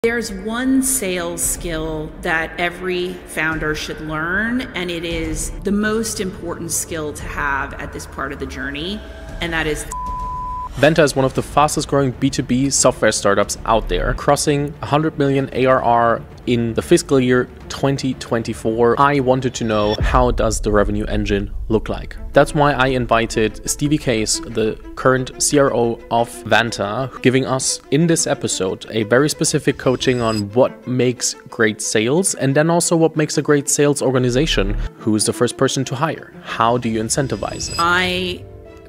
There's one sales skill that every founder should learn, and it is the most important skill to have at this part of the journey, and that is Vanta is one of the fastest growing B2B software startups out there, crossing 100 million ARR in the fiscal year 2024. I wanted to know, how does the revenue engine look like? That's why I invited Stevie Case, the current CRO of Vanta, giving us in this episode a very specific coaching on what makes great sales, and then also what makes a great sales organization. Who is the first person to hire? How do you incentivize it? My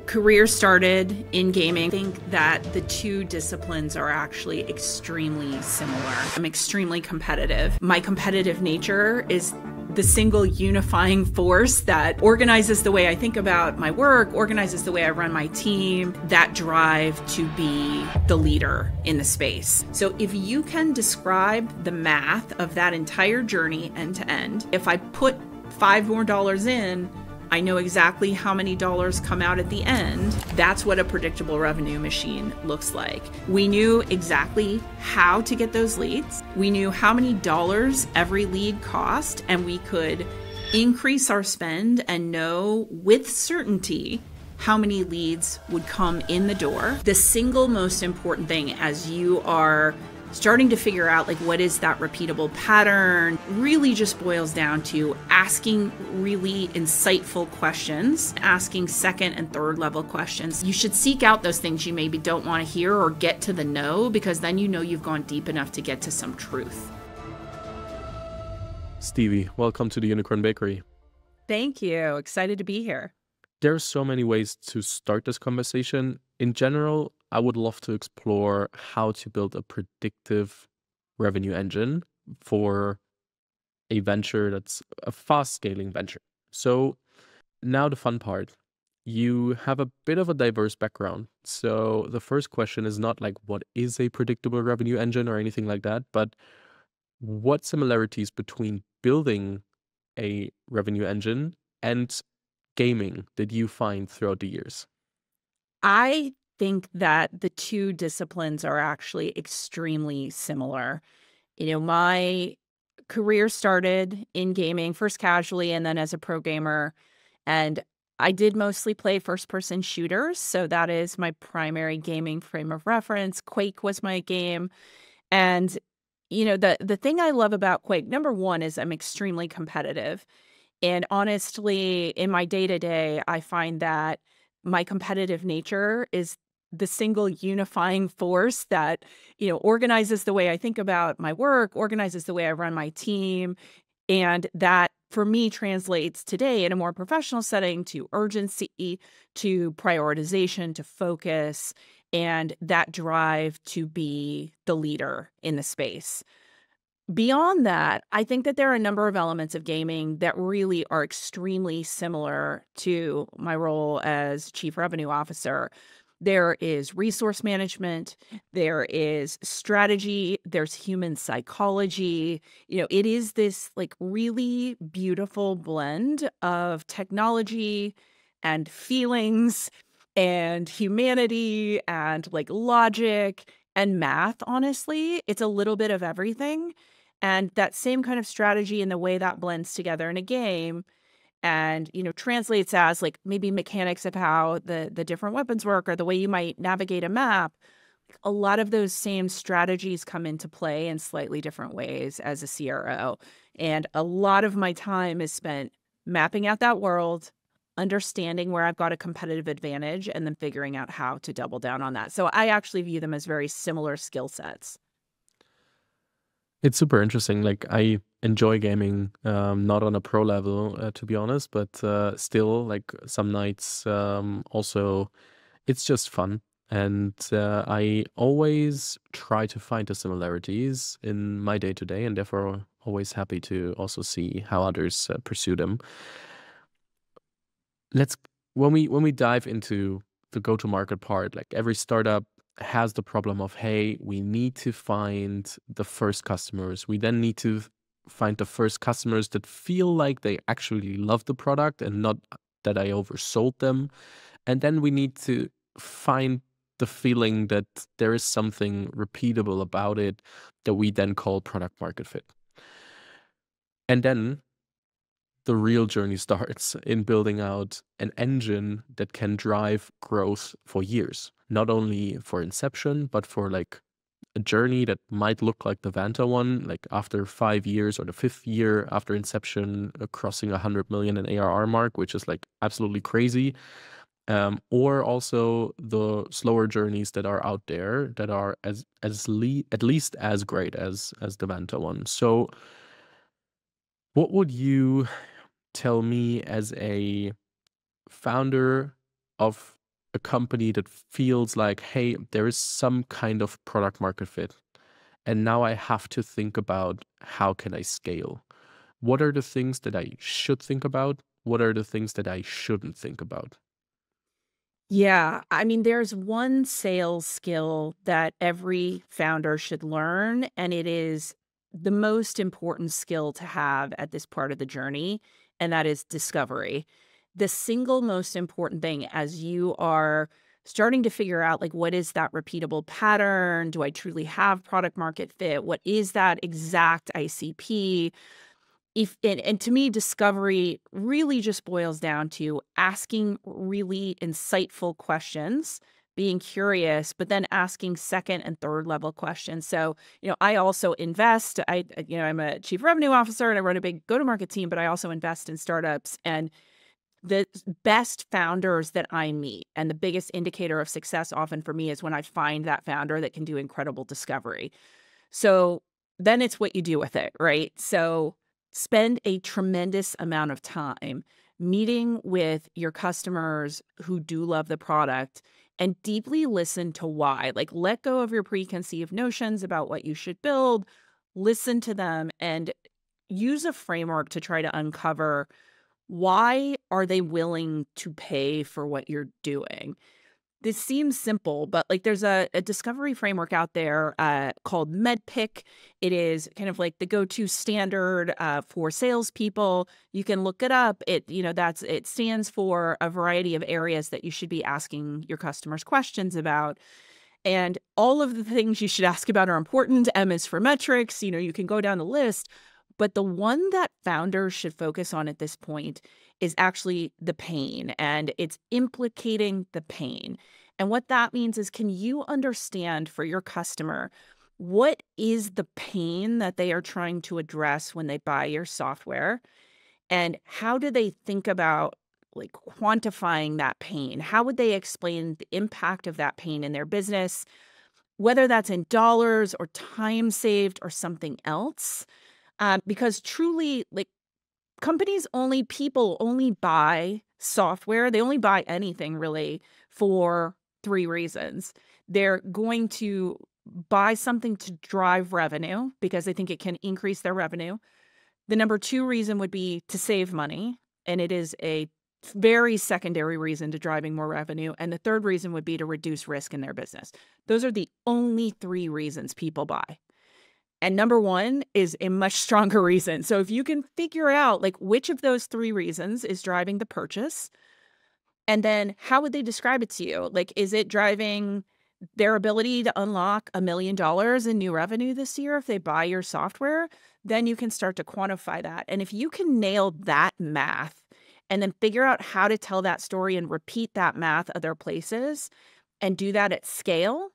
career started in gaming. I think that the two disciplines are actually extremely similar. I'm extremely competitive. My competitive nature is the single unifying force that organizes the way I think about my work, organizes the way I run my team, that drive to be the leader in the space. So if you can describe the math of that entire journey end to end, if I put $5 more in, I know exactly how many dollars come out at the end. That's what a predictable revenue machine looks like. We knew exactly how to get those leads. We knew how many dollars every lead cost, and we could increase our spend and know with certainty how many leads would come in the door. The single most important thing as you are starting to figure out like what is that repeatable pattern really just boils down to asking really insightful questions, asking second and third level questions. You should seek out those things you maybe don't want to hear or get to the no, because then you know you've gone deep enough to get to some truth. Stevie, welcome to the Unicorn Bakery. Thank you. Excited to be here. There are so many ways to start this conversation. In general, I would love to explore how to build a predictive revenue engine for a venture that's a fast scaling venture. So now the fun part. You have a bit of a diverse background. So the first question is not like what is a predictable revenue engine or anything like that, but what similarities between building a revenue engine and gaming did you find throughout the years? I think that the two disciplines are actually extremely similar. My career started in gaming, first casually and then as a pro gamer. And I did mostly play first-person shooters, so that is my primary gaming frame of reference. Quake was my game. And, the thing I love about Quake, number one, is I'm extremely competitive. And honestly, in my day-to-day, I find that my competitive nature is the single unifying force that, organizes the way I think about my work, organizes the way I run my team. And that, for me, translates today in a more professional setting to urgency, to prioritization, to focus, and that drive to be the leader in the space. Beyond that, I think that there are a number of elements of gaming that really are extremely similar to my role as Chief Revenue Officer. There is resource management, there is strategy, there's human psychology. It is this like really beautiful blend of technology and feelings and humanity and like logic and math. Honestly, it's a little bit of everything. And that same kind of strategy and the way that blends together in a game and, translates as like maybe mechanics of how the different weapons work or the way you might navigate a map. A lot of those same strategies come into play in slightly different ways as a CRO. And a lot of my time is spent mapping out that world, understanding where I've got a competitive advantage, and then figuring out how to double down on that. So I actually view them as very similar skill sets. It's super interesting. Like, I enjoy gaming, not on a pro level, to be honest, but still, like some nights, also, it's just fun. And I always try to find the similarities in my day to day, and therefore always happy to also see how others pursue them. When we dive into the go-to-market part, like every startup has the problem of, hey, we need to find the first customers. We then need to find the first customers that feel like they actually love the product and not that I oversold them. And then we need to find the feeling that there is something repeatable about it that we then call product market fit. And then the real journey starts in building out an engine that can drive growth for years, not only for inception, but for like a journey that might look like the Vanta one, like after 5 years or the 5th year after inception, crossing 100 million in ARR mark, which is like absolutely crazy. Or also the slower journeys that are out there that are at least as great as the Vanta one. So what would you tell me as a founder of a company that feels like, hey, there is some kind of product market fit, and now I have to think about how can I scale? What are the things that I should think about? What are the things that I shouldn't think about? Yeah, I mean, there's one sales skill that every founder should learn, and it is the most important skill to have at this part of the journey, and that is discovery. The single most important thing as you are starting to figure out, like, what is that repeatable pattern? Do I truly have product market fit? What is that exact ICP? If and to me, discovery really just boils down to asking really insightful questions, being curious, but then asking second and third level questions. So, I also invest. I'm a chief revenue officer and I run a big go-to-market team, but I also invest in startups. And the best founders that I meet, and the biggest indicator of success often for me is when I find that founder that can do incredible discovery. So then it's what you do with it, right? So spend a tremendous amount of time meeting with your customers who do love the product and deeply listen to why. Like, let go of your preconceived notions about what you should build, listen to them, and use a framework to try to uncover why are they willing to pay for what you're doing. This seems simple, but like there's a discovery framework out there called MedPick. It is kind of like the go-to standard for salespeople. You can look it up. It stands for a variety of areas that you should be asking your customers questions about. And all of the things you should ask about are important. M is for metrics. You can go down the list. But the one that founders should focus on at this point is actually the pain, and it's implicating the pain. And what that means is, can you understand for your customer what is the pain that they are trying to address when they buy your software? And how do they think about like quantifying that pain? How would they explain the impact of that pain in their business, whether that's in dollars or time saved or something else? Because truly, like, people only buy software. They only buy anything really for 3 reasons. They're going to buy something to drive revenue because they think it can increase their revenue. The number 2 reason would be to save money, and it is a very secondary reason to driving more revenue. And the third reason would be to reduce risk in their business. Those are the only 3 reasons people buy. And number 1 is a much stronger reason. So if you can figure out like which of those 3 reasons is driving the purchase, and then how would they describe it to you? Like, is it driving their ability to unlock $1 million in new revenue this year if they buy your software? Then you can start to quantify that. And if you can nail that math and then figure out how to tell that story and repeat that math other places and do that at scale,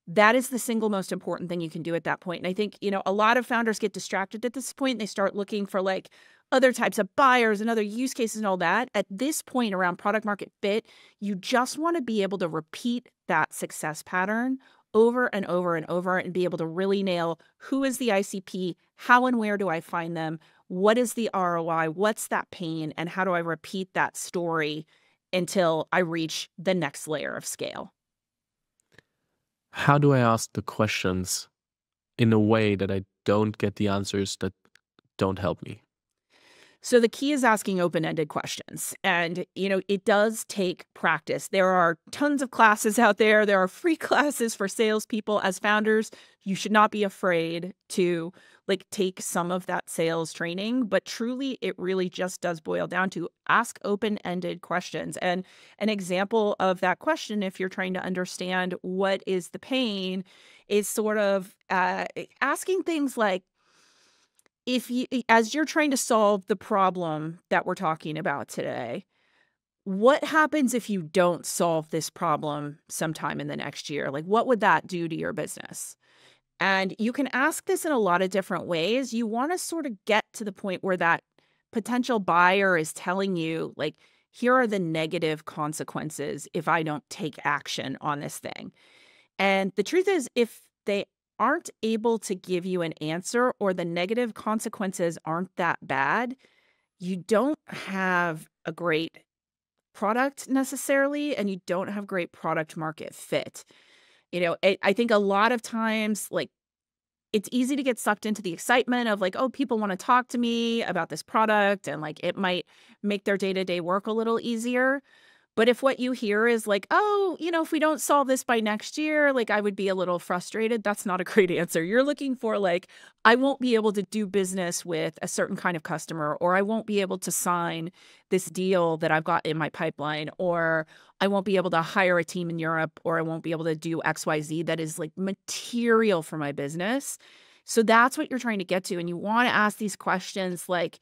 that is the single most important thing you can do at that point. And I think, a lot of founders get distracted at this point. And they start looking for like other types of buyers and other use cases and all that. At this point around product market fit, you just want to be able to repeat that success pattern over and over and over and be able to really nail who is the ICP, how and where do I find them, what is the ROI, what's that pain, and how do I repeat that story until I reach the next layer of scale. How do I ask the questions in a way that I don't get the answers that don't help me? So the key is asking open-ended questions. And, it does take practice. There are tons of classes out there. There are free classes for salespeople. As founders, you should not be afraid to take some of that sales training. But truly, it really just does boil down to ask open-ended questions. And an example of that question, if you're trying to understand what is the pain, is sort of asking things like, if you as you're trying to solve the problem that we're talking about today, what happens if you don't solve this problem sometime in the next year? Like, what would that do to your business? And you can ask this in a lot of different ways. You want to sort of get to the point where that potential buyer is telling you, like, here are the negative consequences if I don't take action on this thing. And the truth is, if they aren't able to give you an answer or the negative consequences aren't that bad, you don't have a great product necessarily, and you don't have great product market fit. I think a lot of times, it's easy to get sucked into the excitement of like, oh, people want to talk to me about this product, and like it might make their day-to-day work a little easier. But if what you hear is like, "Oh, if we don't solve this by next year, like, I would be a little frustrated," that's not a great answer. You're looking for like, "I won't be able to do business with a certain kind of customer," or "I won't be able to sign this deal that I've got in my pipeline," or "I won't be able to hire a team in Europe," or "I won't be able to do XYZ that is like material for my business." So that's what you're trying to get to, and you wanna ask these questions like,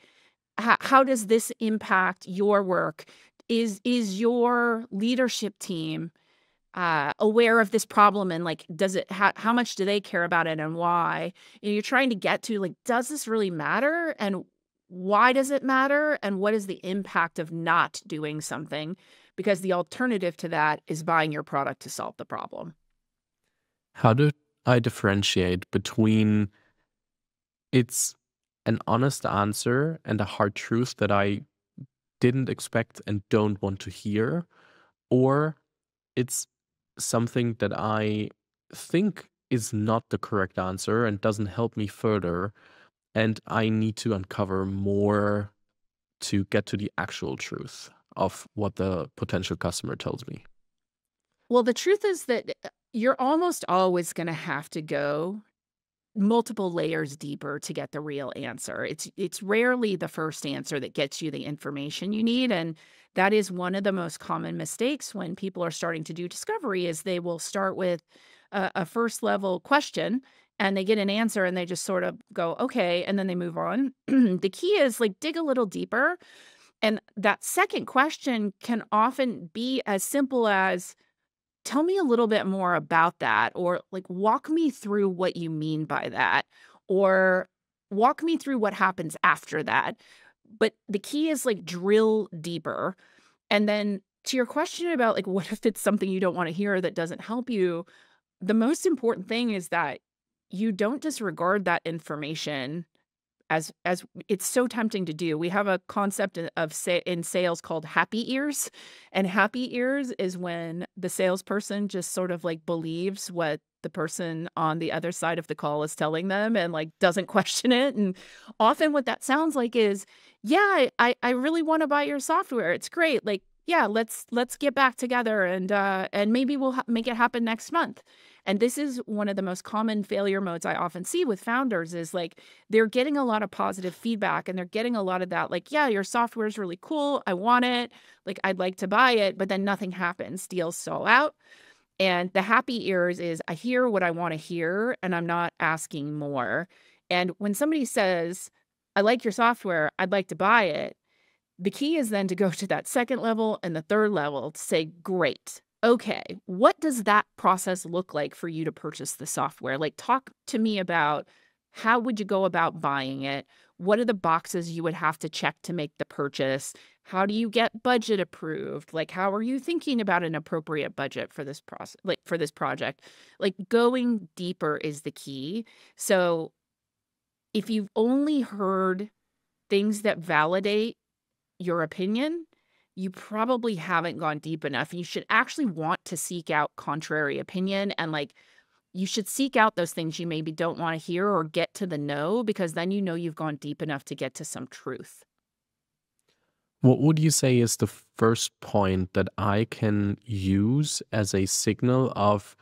how does this impact your work? Is your leadership team aware of this problem, and like does it how much do they care about it, and why? You're trying to get to like, does this really matter, and why does it matter, and what is the impact of not doing something? Because the alternative to that is buying your product to solve the problem. How do I differentiate between it's an honest answer and a hard truth that I didn't expect and don't want to hear, or it's something that I think is not the correct answer and doesn't help me further, and I need to uncover more to get to the actual truth of what the potential customer tells me? Well, the truth is that you're almost always going to have to go multiple layers deeper to get the real answer. It's rarely the first answer that gets you the information you need, and that is one of the most common mistakes when people are starting to do discovery is they will start with a first level question, and they get an answer and they just sort of go, okay, and then they move on. The key is like dig a little deeper, and that second question can often be as simple as, tell me a little bit more about that, or like walk me through what you mean by that, or walk me through what happens after that. But the key is like drill deeper. And then to your question about like, what if it's something you don't want to hear that doesn't help you? The most important thing is that you don't disregard that information as it's so tempting to do. We have a concept in sales called happy ears, and happy ears is when the salesperson just sort of like believes what the person on the other side of the call is telling them and like doesn't question it. And often what that sounds like is, yeah, I really want to buy your software. It's great. Like, yeah, let's get back together, and maybe we'll make it happen next month. And this is one of the most common failure modes I often see with founders is like they're getting a lot of positive feedback, and they're getting a lot of that like, yeah, your software is really cool. I want it. Like, I'd like to buy it, but then nothing happens. Deals stall out. And the happy ears is I hear what I want to hear, and I'm not asking more. And when somebody says, I like your software, I'd like to buy it, the key is then to go to that second level and the third level to say, great. Okay, what does that process look like for you to purchase the software? Like, talk to me about how would you go about buying it? What are the boxes you would have to check to make the purchase? How do you get budget approved? Like, how are you thinking about an appropriate budget for this process, like for this project? Like, going deeper is the key. So if you've only heard things that validate your opinion, you probably haven't gone deep enough. You should actually want to seek out contrary opinion, and like you should seek out those things you maybe don't want to hear or get to the know, because then you've gone deep enough to get to some truth. What would you say is the first point that I can use as a signal of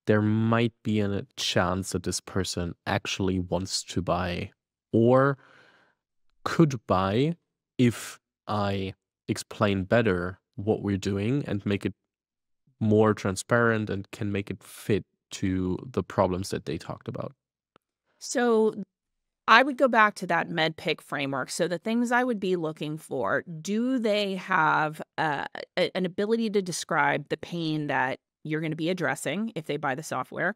there might be a chance that this person actually wants to buy or could buy if I explain better what we're doing and make it more transparent and can make it fit to the problems that they talked about? So I would go back to that MedPick framework. So the things I would be looking for, do they have an ability to describe the pain that you're going to be addressing if they buy the software?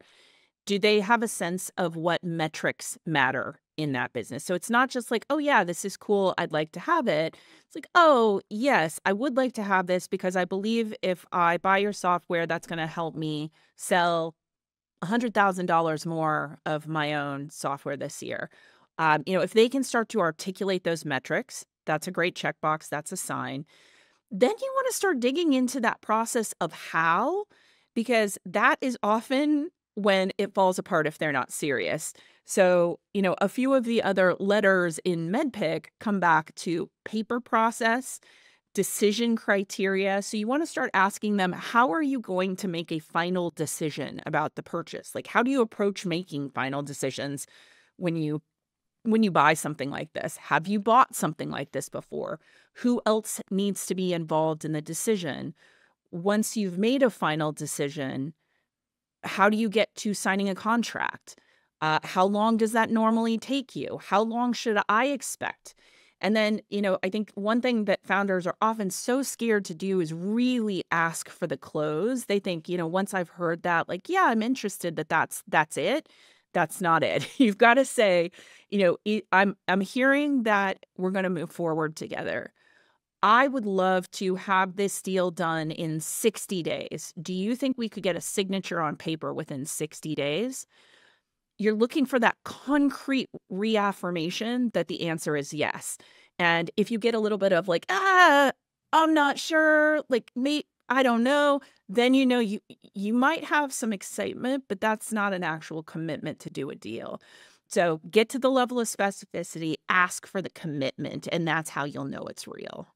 Do they have a sense of what metrics matter in that business? So it's not just like, oh, yeah, this is cool. I'd like to have it. It's like, oh, yes, I would like to have this because I believe if I buy your software, that's going to help me sell $100,000 more of my own software this year. If they can start to articulate those metrics, that's a great checkbox. That's a sign. Then you want to start digging into that process of how, because that is often when it falls apart if they're not serious. So, a few of the other letters in MedPick come back to paper process, decision criteria. So you want to start asking them, how are you going to make a final decision about the purchase? Like, how do you approach making final decisions when you buy something like this? Have you bought something like this before? Who else needs to be involved in the decision? Once you've made a final decision, how do you get to signing a contract? How long does that normally take you? How long should I expect? And then, I think one thing that founders are often so scared to do is really ask for the close. They think, once I've heard that, like, yeah, I'm interested, that's it. That's not it. You've got to say, I'm hearing that we're going to move forward together. I would love to have this deal done in 60 days. Do you think we could get a signature on paper within 60 days? You're looking for that concrete reaffirmation that the answer is yes. And if you get a little bit of like, I'm not sure, like, I don't know, then you might have some excitement, but that's not an actual commitment to do a deal. So get to the level of specificity, ask for the commitment, and that's how you'll know it's real.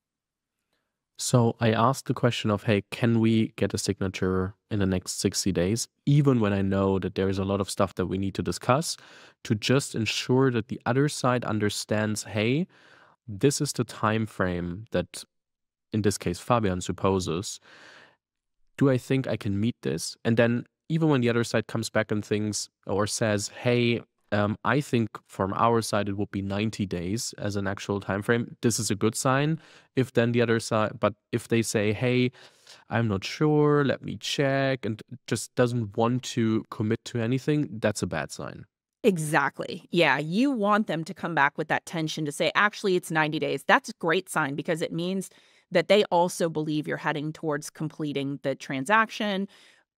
So I asked the question of, hey, can we get a signature in the next 60 days, even when I know that there is a lot of stuff that we need to discuss, to just ensure that the other side understands, hey, this is the time frame that, in this case, Fabian supposes. Do I think I can meet this? And then even when the other side comes back and thinks or says, hey, I think from our side it would be 90 days as an actual time frame. This is a good sign. If then the other side, but if they say, hey, I'm not sure, let me check, and just doesn't want to commit to anything, that's a bad sign. Exactly. Yeah, you want them to come back with that tension to say, actually, it's 90 days. That's a great sign because it means that they also believe you're heading towards completing the transaction,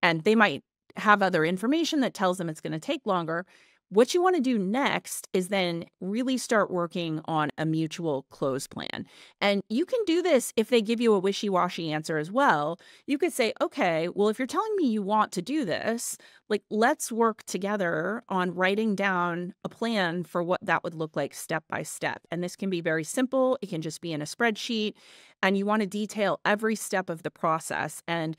and they might have other information that tells them it's going to take longer. What you want to do next is then really start working on a mutual close plan. And you can do this if they give you a wishy-washy answer as well. You could say, okay, well, if you're telling me you want to do this, like, let's work together on writing down a plan for what that would look like step by step. And this can be very simple. It can just be in a spreadsheet. And you want to detail every step of the process. And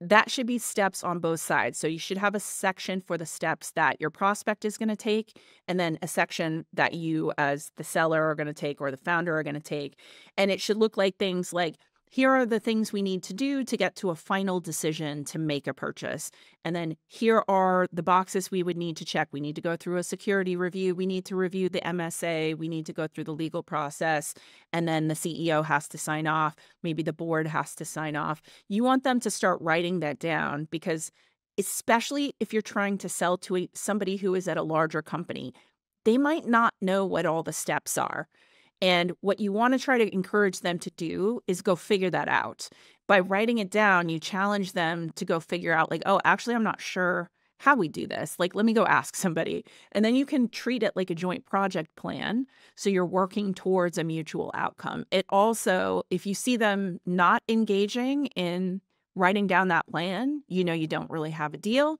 that should be steps on both sides. So you should have a section for the steps that your prospect is going to take, and then a section that you as the seller are going to take or the founder are going to take. And it should look like things like, here are the things we need to do to get to a final decision to make a purchase. And then here are the boxes we would need to check. We need to go through a security review. We need to review the MSA. We need to go through the legal process. And then the CEO has to sign off. Maybe the board has to sign off. You want them to start writing that down because especially if you're trying to sell to somebody who is at a larger company, they might not know what all the steps are. And what you want to try to encourage them to do is go figure that out. By writing it down, you challenge them to go figure out, like, oh, actually, I'm not sure how we do this. Like, let me go ask somebody. And then you can treat it like a joint project plan. So you're working towards a mutual outcome. It also, if you see them not engaging in writing down that plan, you don't really have a deal.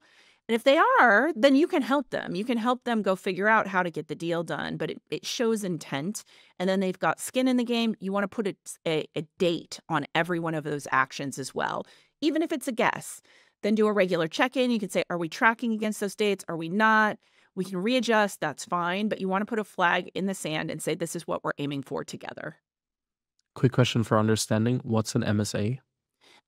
And if they are, then you can help them. You can help them go figure out how to get the deal done, but it shows intent. And then they've got skin in the game. You want to put a date on every one of those actions as well, even if it's a guess. Then do a regular check-in. You can say, are we tracking against those dates? Are we not? We can readjust. That's fine. But you want to put a flag in the sand and say, this is what we're aiming for together. Quick question for understanding. What's an MSA?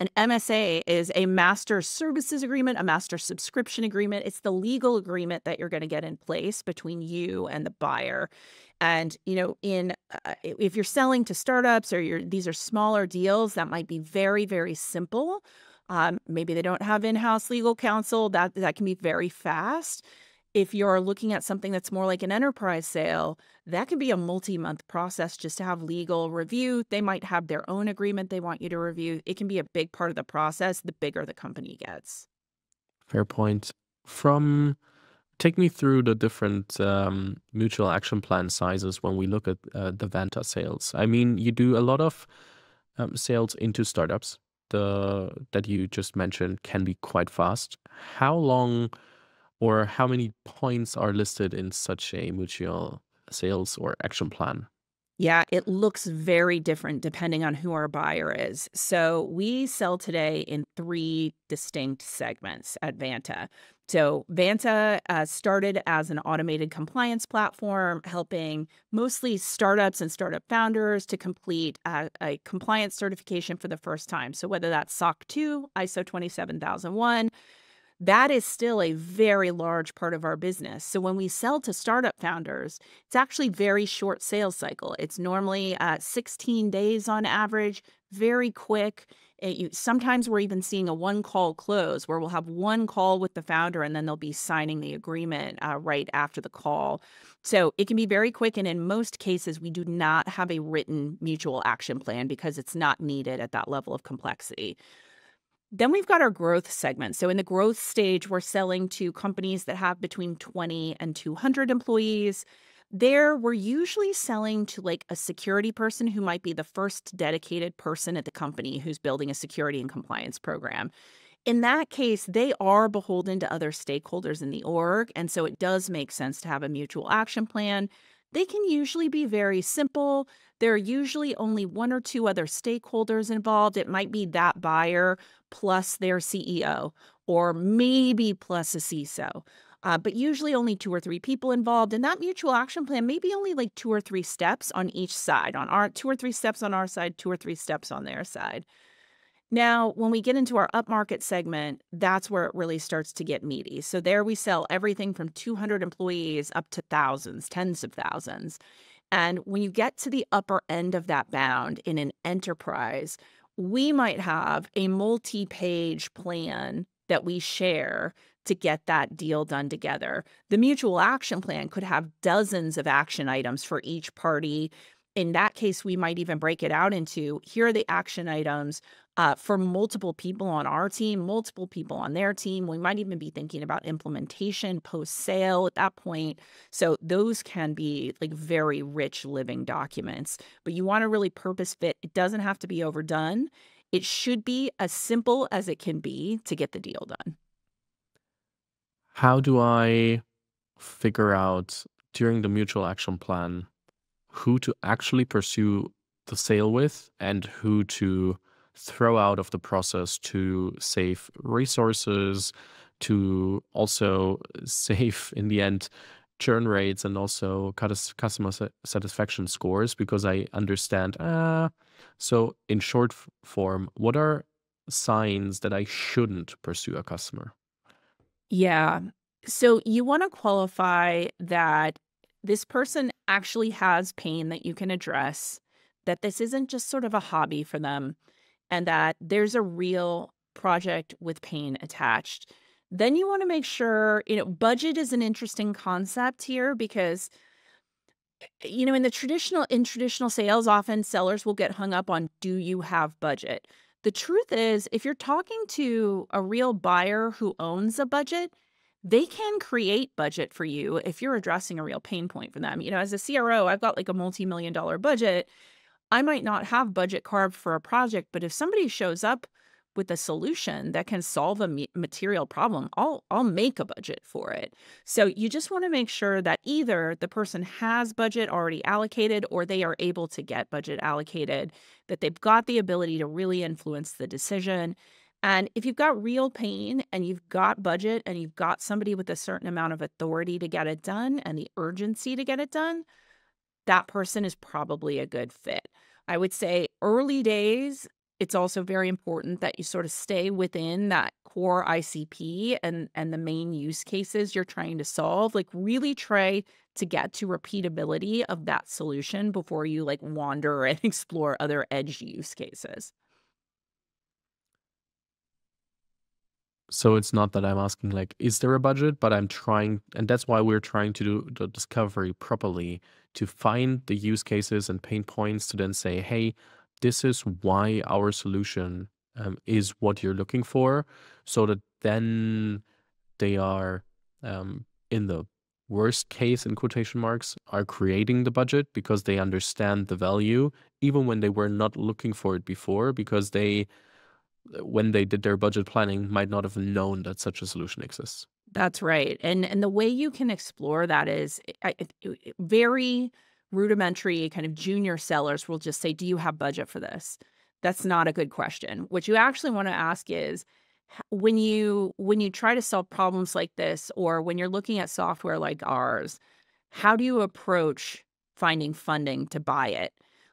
An MSA is a master services agreement, a master subscription agreement. It's the legal agreement that you're going to get in place between you and the buyer. And, if you're selling to startups or these are smaller deals, that might be very, very simple. Maybe they don't have in-house legal counsel. That can be very fast. If you're looking at something that's more like an enterprise sale, that can be a multi-month process just to have legal review. They might have their own agreement they want you to review. It can be a big part of the process the bigger the company gets. Fair point. Take me through the different mutual action plan sizes when we look at the Vanta sales. I mean, you do a lot of sales into startups. That you just mentioned can be quite fast. How long or how many points are listed in such a mutual sales or action plan? Yeah, it looks very different depending on who our buyer is. So we sell today in 3 distinct segments at Vanta. So Vanta started as an automated compliance platform, helping mostly startups and startup founders to complete a compliance certification for the first time. So whether that's SOC 2, ISO 27001, that is still a very large part of our business. So when we sell to startup founders, it's actually very short sales cycle. It's normally 16 days on average, very quick. Sometimes we're even seeing a one-call close where we'll have one call with the founder and then they'll be signing the agreement right after the call. So it can be very quick. And in most cases, we do not have a written mutual action plan because it's not needed at that level of complexity. Then we've got our growth segment. So in the growth stage, we're selling to companies that have between 20 and 200 employees. There, we're usually selling to like a security person who might be the first dedicated person at the company who's building a security and compliance program. In that case, they are beholden to other stakeholders in the org, and so it does make sense to have a mutual action plan. They can usually be very simple. There are usually only 1 or 2 other stakeholders involved. It might be that buyer plus their CEO, or maybe plus a CISO. But usually only 2 or 3 people involved. And that mutual action plan may be only like 2 or 3 steps on each side, 2 or 3 steps on our side, 2 or 3 steps on their side. Now, when we get into our upmarket segment, that's where it really starts to get meaty. So there we sell everything from 200 employees up to thousands, tens of thousands. And when you get to the upper end of that bound in an enterprise, we might have a multi-page plan that we share to get that deal done together. The mutual action plan could have dozens of action items for each party. In that case, we might even break it out into, here are the action items for multiple people on our team, multiple people on their team. We might even be thinking about implementation post-sale at that point. So those can be like very rich living documents, but you want to really purpose fit. It doesn't have to be overdone. It should be as simple as it can be to get the deal done. How do I figure out during the mutual action plan who to actually pursue the sale with and who to throw out of the process to save resources, to also save in the end churn rates and also customer satisfaction scores? Because I understand. So in short form, what are signs that I shouldn't pursue a customer? Yeah. So you want to qualify that this person actually has pain that you can address, that this isn't just sort of a hobby for them, and that there's a real project with pain attached. Then you want to make sure, budget is an interesting concept here because, in traditional sales, often sellers will get hung up on, do you have budget? The truth is, if you're talking to a real buyer who owns a budget, they can create budget for you if you're addressing a real pain point for them. As a CRO, I've got like a multi-million-dollar budget. I might not have budget carved for a project, but if somebody shows up with a solution that can solve a material problem, I'll make a budget for it. So you just want to make sure that either the person has budget already allocated or they are able to get budget allocated, that they've got the ability to really influence the decision. And if you've got real pain and you've got budget and you've got somebody with a certain amount of authority to get it done and the urgency to get it done, that person is probably a good fit. I would say early days, it's also very important that you sort of stay within that core ICP and the main use cases you're trying to solve. Like really try to get to repeatability of that solution before you like wander and explore other edge use cases. So it's not that I'm asking like, is there a budget? But I'm trying, and that's why we're trying to do the discovery properly to find the use cases and pain points to then say, hey, this is why our solution is what you're looking for, so that then they are in the worst case in quotation marks are creating the budget because they understand the value even when they were not looking for it before, because they when they did their budget planning might not have known that such a solution exists. That's right, and the way you can explore that is very rudimentary kind of junior sellers will just say, "Do you have budget for this?" That's not a good question. What you actually wanna ask is, when you try to solve problems like this, or when you're looking at software like ours, how do you approach finding funding to buy it?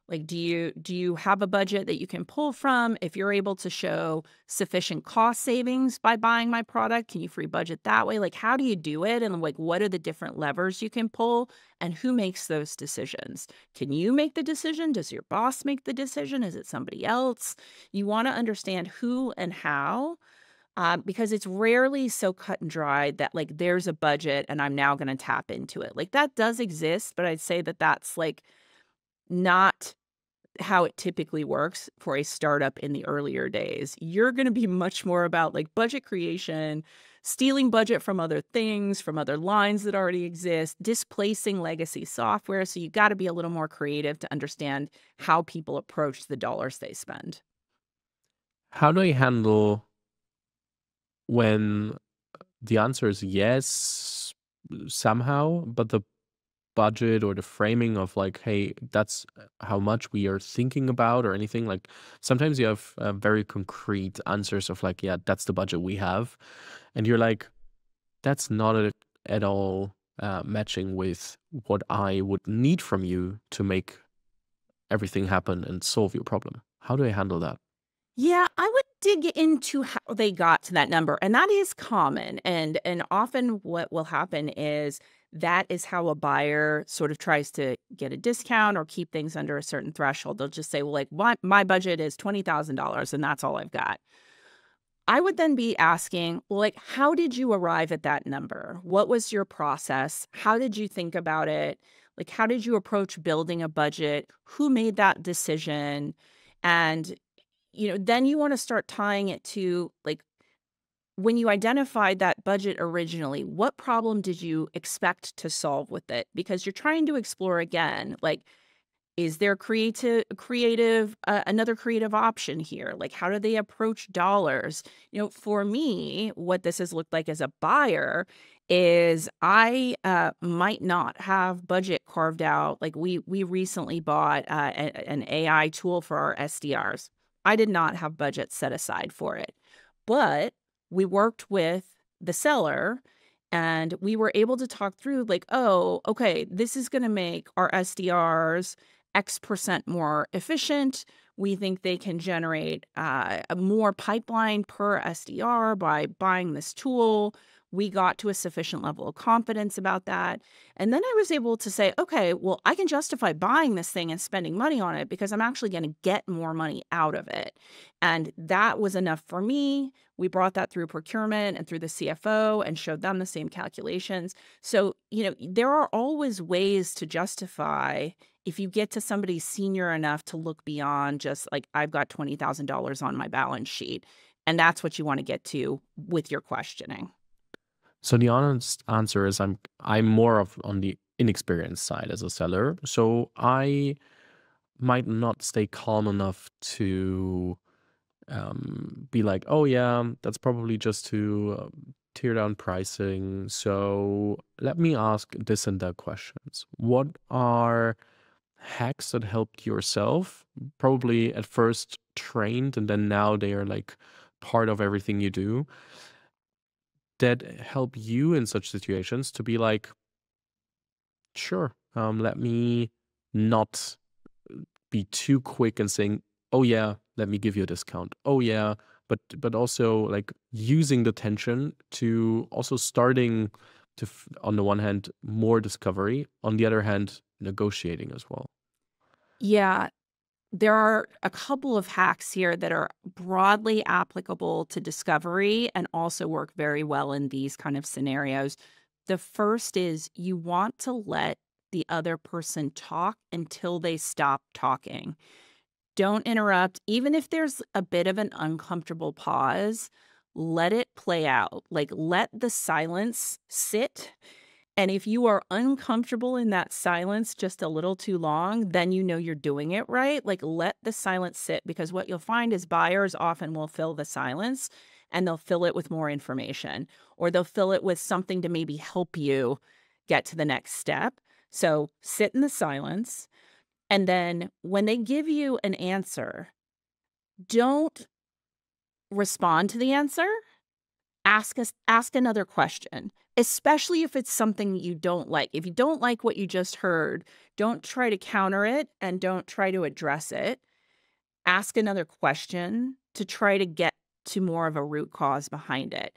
Like, do you have a budget that you can pull from? If you're able to show sufficient cost savings by buying my product, can you free budget that way? Like, how do you do it? And like, what are the different levers you can pull? And who makes those decisions? Can you make the decision? Does your boss make the decision? Is it somebody else? You want to understand who and how, because it's rarely so cut and dry that like there's a budget and I'm now going to tap into it. Like that does exist, but I'd say that that's like not how it typically works for a startup in the earlier days. You're going to be much more about like budget creation, stealing budget from other things, from other lines that already exist, displacing legacy software. So you got to be a little more creative to understand how people approach the dollars they spend. How do I handle when the answer is yes somehow, but the budget or the framing of like, hey, that's how much we are thinking about or anything? Like sometimes you have very concrete answers of like, yeah, that's the budget we have, and you're like, that's not at all matching with what I would need from you to make everything happen and solve your problem. How do I handle that? Yeah, I would dig into how they got to that number, and that is common. And often what will happen is that is how a buyer sort of tries to get a discount or keep things under a certain threshold. They'll just say, well, like my budget is $20,000 and that's all I've got. I would then be asking, well, like, how did you arrive at that number? What was your process? How did you think about it? Like, how did you approach building a budget? Who made that decision? And then you want to start tying it to like when you identified that budget originally, what problem did you expect to solve with it? Because you're trying to explore again, like, is there another creative option here? Like, how do they approach dollars? For me, what this has looked like as a buyer is I might not have budget carved out. Like we recently bought an AI tool for our SDRs. I did not have budget set aside for it, but we worked with the seller and we were able to talk through like, oh, okay, this is going to make our SDRs X% more efficient. We think they can generate a more pipeline per SDR by buying this tool. We got to a sufficient level of confidence about that. And then I was able to say, okay, well, I can justify buying this thing and spending money on it because I'm actually going to get more money out of it. And that was enough for me. We brought that through procurement and through the CFO and showed them the same calculations. So, there are always ways to justify if you get to somebody senior enough to look beyond just like, I've got $20,000 on my balance sheet. And that's what you want to get to with your questioning. So the honest answer is I'm more of on the inexperienced side as a seller. So I might not stay calm enough to Be like, oh yeah, that's probably just to tear down pricing. So let me ask this and that questions. What are hacks that helped yourself? Probably at first trained, and then now they are like part of everything you do, that help you in such situations to be like, sure, let me not be too quick and saying, "Oh yeah, let me give you a discount." Oh yeah, but also like using the tension to also starting to on the one hand more discovery, on the other hand negotiating as well. Yeah, there are a couple of hacks here that are broadly applicable to discovery and also work very well in these kind of scenarios. The first is you want to let the other person talk until they stop talking. Don't interrupt. Even if there's a bit of an uncomfortable pause, let it play out. Like, let the silence sit. And if you are uncomfortable in that silence just a little too long, then you know you're doing it right. Like, let the silence sit, because what you'll find is buyers often will fill the silence and they'll fill it with more information, or they'll fill it with something to maybe help you get to the next step. So sit in the silence. And then when they give you an answer, don't respond to the answer. Ask another question, especially if it's something you don't like. If you don't like what you just heard, don't try to counter it and don't try to address it. Ask another question to try to get to more of a root cause behind it.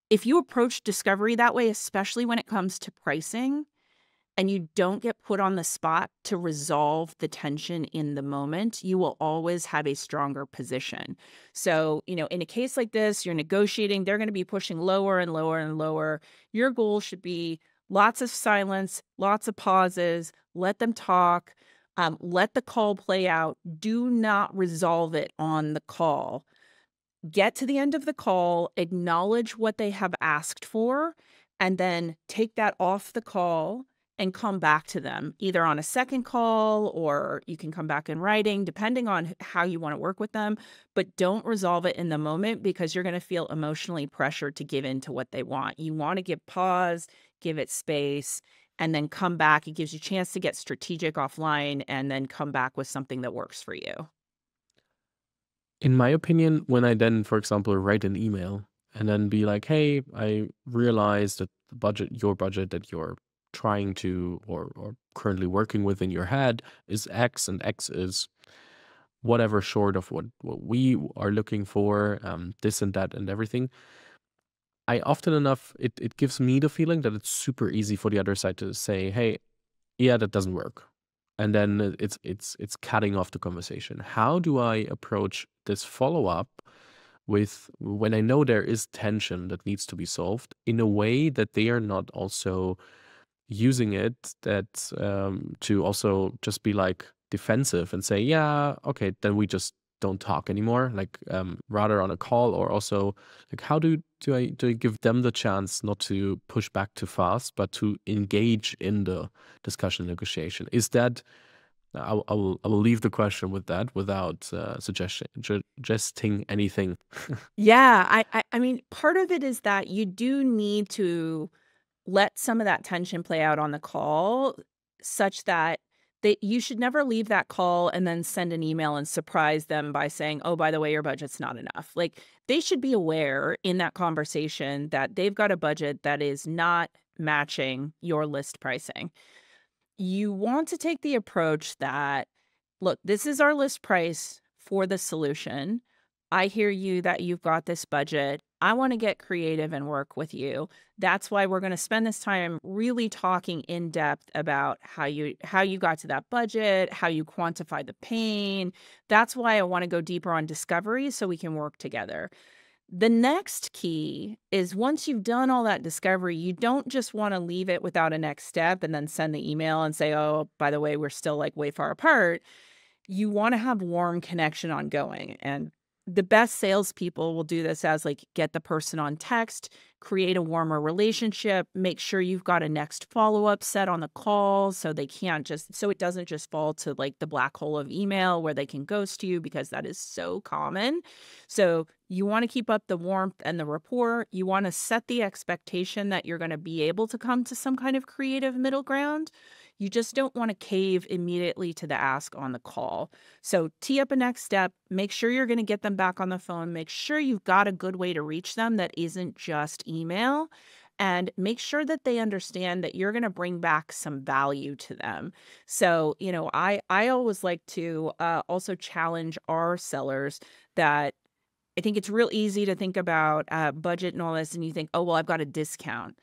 If you approach discovery that way, especially when it comes to pricing, and you don't get put on the spot to resolve the tension in the moment, you will always have a stronger position. So, in a case like this, you're negotiating, they're going to be pushing lower and lower and lower. Your goal should be lots of silence, lots of pauses, let them talk, let the call play out. Do not resolve it on the call. Get to the end of the call, acknowledge what they have asked for, and then take that off the call and come back to them, either on a second call, or you can come back in writing, depending on how you want to work with them. But don't resolve it in the moment, because you're going to feel emotionally pressured to give in to what they want. You want to give pause, give it space, and then come back. It gives you a chance to get strategic offline and then come back with something that works for you. In my opinion, when I then, for example, write an email and then be like, hey, I realize that the budget, your budget that you're trying to or currently working with in your head is X, and X is whatever short of what we are looking for, this and that and everything. I often enough, it gives me the feeling that it's super easy for the other side to say, hey, yeah, that doesn't work. And then it's cutting off the conversation. How do I approach this follow-up with when I know there is tension that needs to be solved in a way that they are not also using it that to also just be like defensive and say, yeah, okay, then we just don't talk anymore, like rather on a call, or also like how do I give them the chance not to push back too fast but to engage in the discussion negotiation? Is that I will leave the question with that without suggesting anything. Yeah, I mean, part of it is that you do need to let some of that tension play out on the call, such that you should never leave that call and then send an email and surprise them by saying, "Oh, by the way, your budget's not enough." Like, they should be aware in that conversation that they've got a budget that is not matching your list pricing. You want to take the approach that, look, this is our list price for the solution. I hear you that you've got this budget. I want to get creative and work with you. That's why we're going to spend this time really talking in depth about how you got to that budget, how you quantify the pain. That's why I want to go deeper on discovery so we can work together. The next key is, once you've done all that discovery, you don't just want to leave it without a next step and then send the email and say, "Oh, by the way, we're still like way far apart." You want to have warm connection ongoing. And the best salespeople will do this as like get the person on text, create a warmer relationship, make sure you've got a next follow-up set on the call so they can't just so it doesn't just fall to like the black hole of email where they can ghost you because that is so common. So you want to keep up the warmth and the rapport. You want to set the expectation that you're going to be able to come to some kind of creative middle ground. You just don't want to cave immediately to the ask on the call. So tee up a next step, make sure you're going to get them back on the phone, make sure you've got a good way to reach them that isn't just email, and make sure that they understand that you're going to bring back some value to them. So, I always like to also challenge our sellers that I think it's real easy to think about budget and all this, and you think, oh, well, I've got a discount.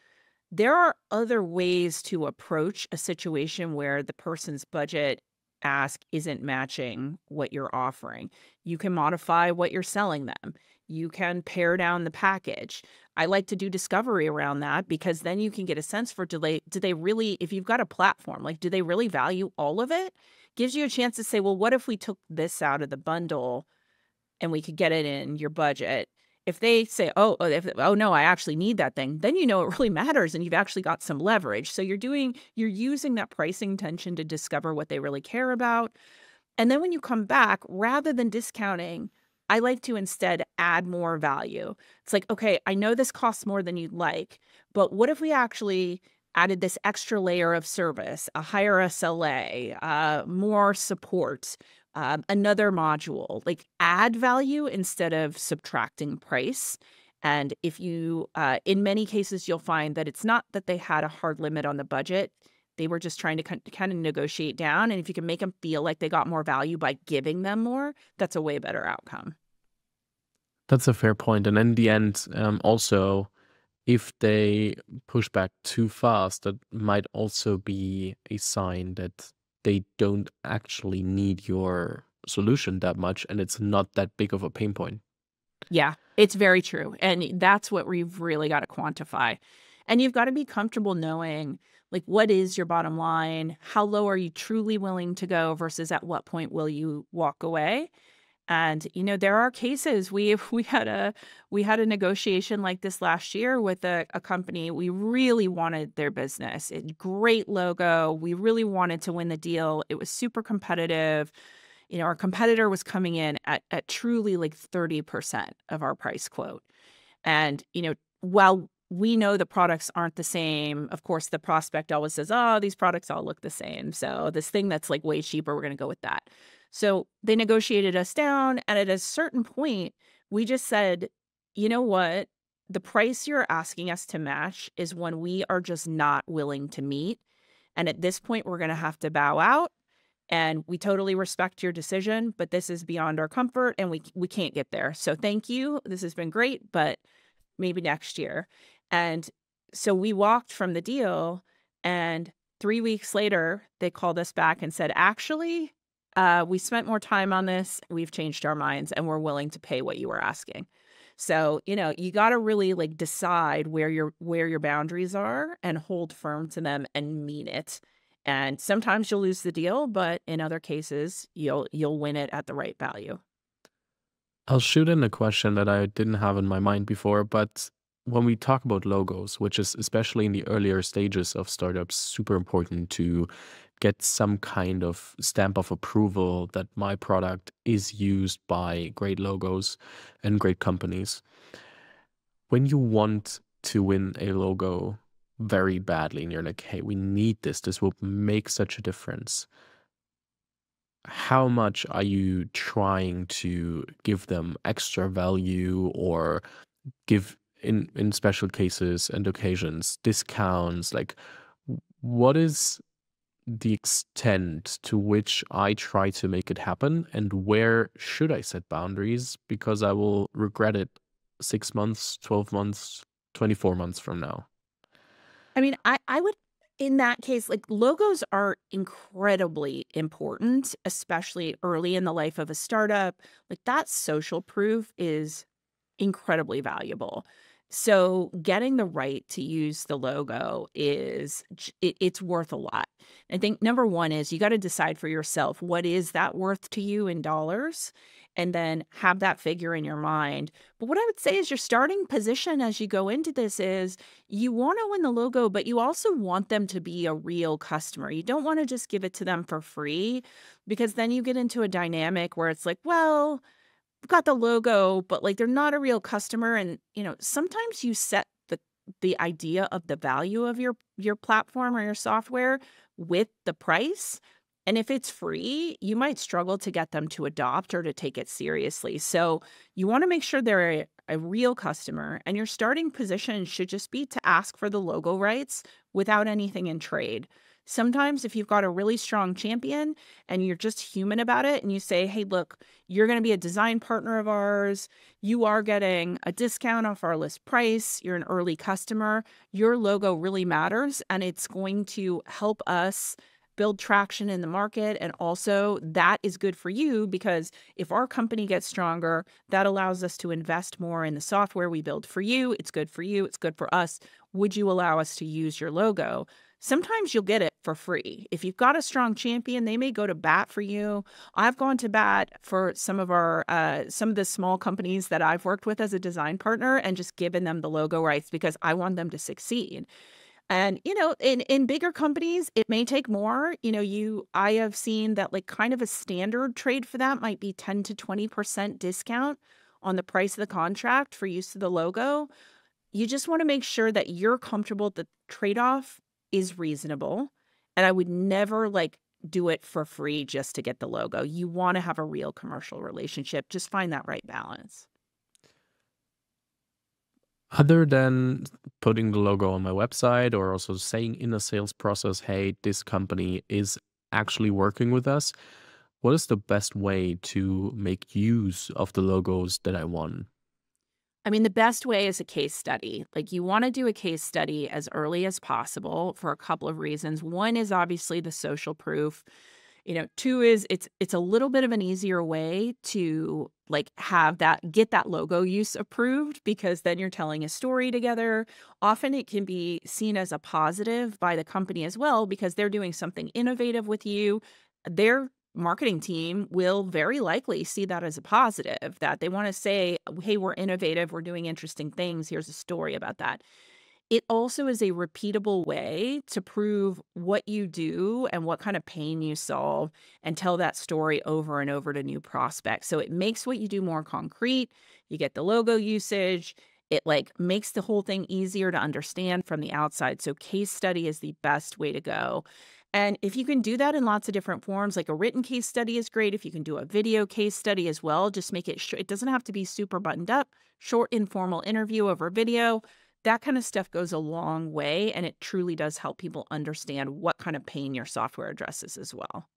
There are other ways to approach a situation where the person's budget ask isn't matching what you're offering. You can modify what you're selling them. You can pare down the package. I like to do discovery around that because then you can get a sense for do they really, if you've got a platform, like do they really value all of it? Gives you a chance to say, well, what if we took this out of the bundle and we could get it in your budget? If they say, oh no, I actually need that thing, then it really matters and you've actually got some leverage. So you're using that pricing tension to discover what they really care about. And then when you come back, rather than discounting, I like to instead add more value. It's like, okay, I know this costs more than you'd like, but what if we actually added this extra layer of service, a higher SLA, more support, another module, like add value instead of subtracting price. And if you, in many cases, you'll find that it's not that they had a hard limit on the budget. They were just trying to kind of negotiate down. And if you can make them feel like they got more value by giving them more, that's a way better outcome. That's a fair point. And in the end, also, if they push back too fast, that might also be a sign that they don't actually need your solution that much and it's not that big of a pain point. Yeah, it's very true. And that's what we've really got to quantify. And you've got to be comfortable knowing, like, what is your bottom line? How low are you truly willing to go versus at what point will you walk away? And, there are cases we had a negotiation like this last year with a company. We really wanted their business. Great logo. We really wanted to win the deal. It was super competitive. Our competitor was coming in at truly like 30% of our price quote. And, while we know the products aren't the same, of course, the prospect always says, oh, these products all look the same. So this thing that's like way cheaper, we're going to go with that. So they negotiated us down. And at a certain point, we just said, you know what? The price you're asking us to match is one we are just not willing to meet. And at this point, we're going to have to bow out. And we totally respect your decision, but this is beyond our comfort and we can't get there. So thank you. This has been great, but maybe next year. And so we walked from the deal, and 3 weeks later, they called us back and said, actually, we spent more time on this. We've changed our minds and we're willing to pay what you were asking. So, you got to really like decide where your boundaries are and hold firm to them and mean it. And sometimes you'll lose the deal, but in other cases, you'll win it at the right value. I'll shoot in a question that I didn't have in my mind before, but when we talk about logos, which is especially in the earlier stages of startups, super important to get some kind of stamp of approval that my product is used by great logos and great companies. When you want to win a logo very badly and you're like, hey, we need this will make such a difference. How much are you trying to give them extra value or give in special cases and occasions discounts? Like, what is the extent to which I try to make it happen, and where should I set boundaries because I will regret it 6 months, 12 months, 24 months from now? I mean, I would, in that case, like logos are incredibly important, especially early in the life of a startup. Like that social proof is incredibly valuable. So getting the right to use the logo it's worth a lot. I think number one is you got to decide for yourself, what is that worth to you in dollars? And then have that figure in your mind. But what I would say is your starting position as you go into this is you want to win the logo, but you also want them to be a real customer. You don't want to just give it to them for free, because then you get into a dynamic where it's like, well, got the logo, but, like, they're not a real customer, and, sometimes you set the idea of the value of your platform or your software with the price, and if it's free, you might struggle to get them to adopt or to take it seriously. So, you wanna make sure they're a real customer, and your starting position should just be to ask for the logo rights without anything in trade. Sometimes if you've got a really strong champion and you're just human about it and you say, "Hey, look, you're gonna be a design partner of ours. You are getting a discount off our list price. You're an early customer. Your logo really matters, and it's going to help us build traction in the market. And also, that is good for you because if our company gets stronger, that allows us to invest more in the software we build for you. It's good for you. It's good for us. Would you allow us to use your logo?" Sometimes you'll get it for free. If you've got a strong champion, they may go to bat for you. I've gone to bat for some of the small companies that I've worked with as a design partner and just given them the logo rights because I want them to succeed. And, in bigger companies, it may take more. I have seen that, like, kind of a standard trade for that might be 10 to 20% discount on the price of the contract for use of the logo. You just want to make sure that you're comfortable the trade-off is reasonable. And I would never, like, do it for free just to get the logo. You want to have a real commercial relationship. Just find that right balance. Other than putting the logo on my website or also saying in a sales process, hey, this company is actually working with us, what is the best way to make use of the logos that I won? I mean, the best way is a case study. Like, you want to do a case study as early as possible for a couple of reasons. One is obviously the social proof. Two is it's a little bit of an easier way to, like, get that logo use approved, because then you're telling a story together. Often it can be seen as a positive by the company as well because they're doing something innovative with you. Their marketing team will very likely see that as a positive, that they want to say, "Hey, we're innovative, we're doing interesting things. Here's a story about that." It also is a repeatable way to prove what you do and what kind of pain you solve and tell that story over and over to new prospects. So it makes what you do more concrete. You get the logo usage. It, like, makes the whole thing easier to understand from the outside. So case study is the best way to go. And if you can do that in lots of different forms, like a written case study is great. If you can do a video case study as well, just make it it doesn't have to be super buttoned up. Short informal interview over video, that kind of stuff goes a long way, and it truly does help people understand what kind of pain your software addresses as well.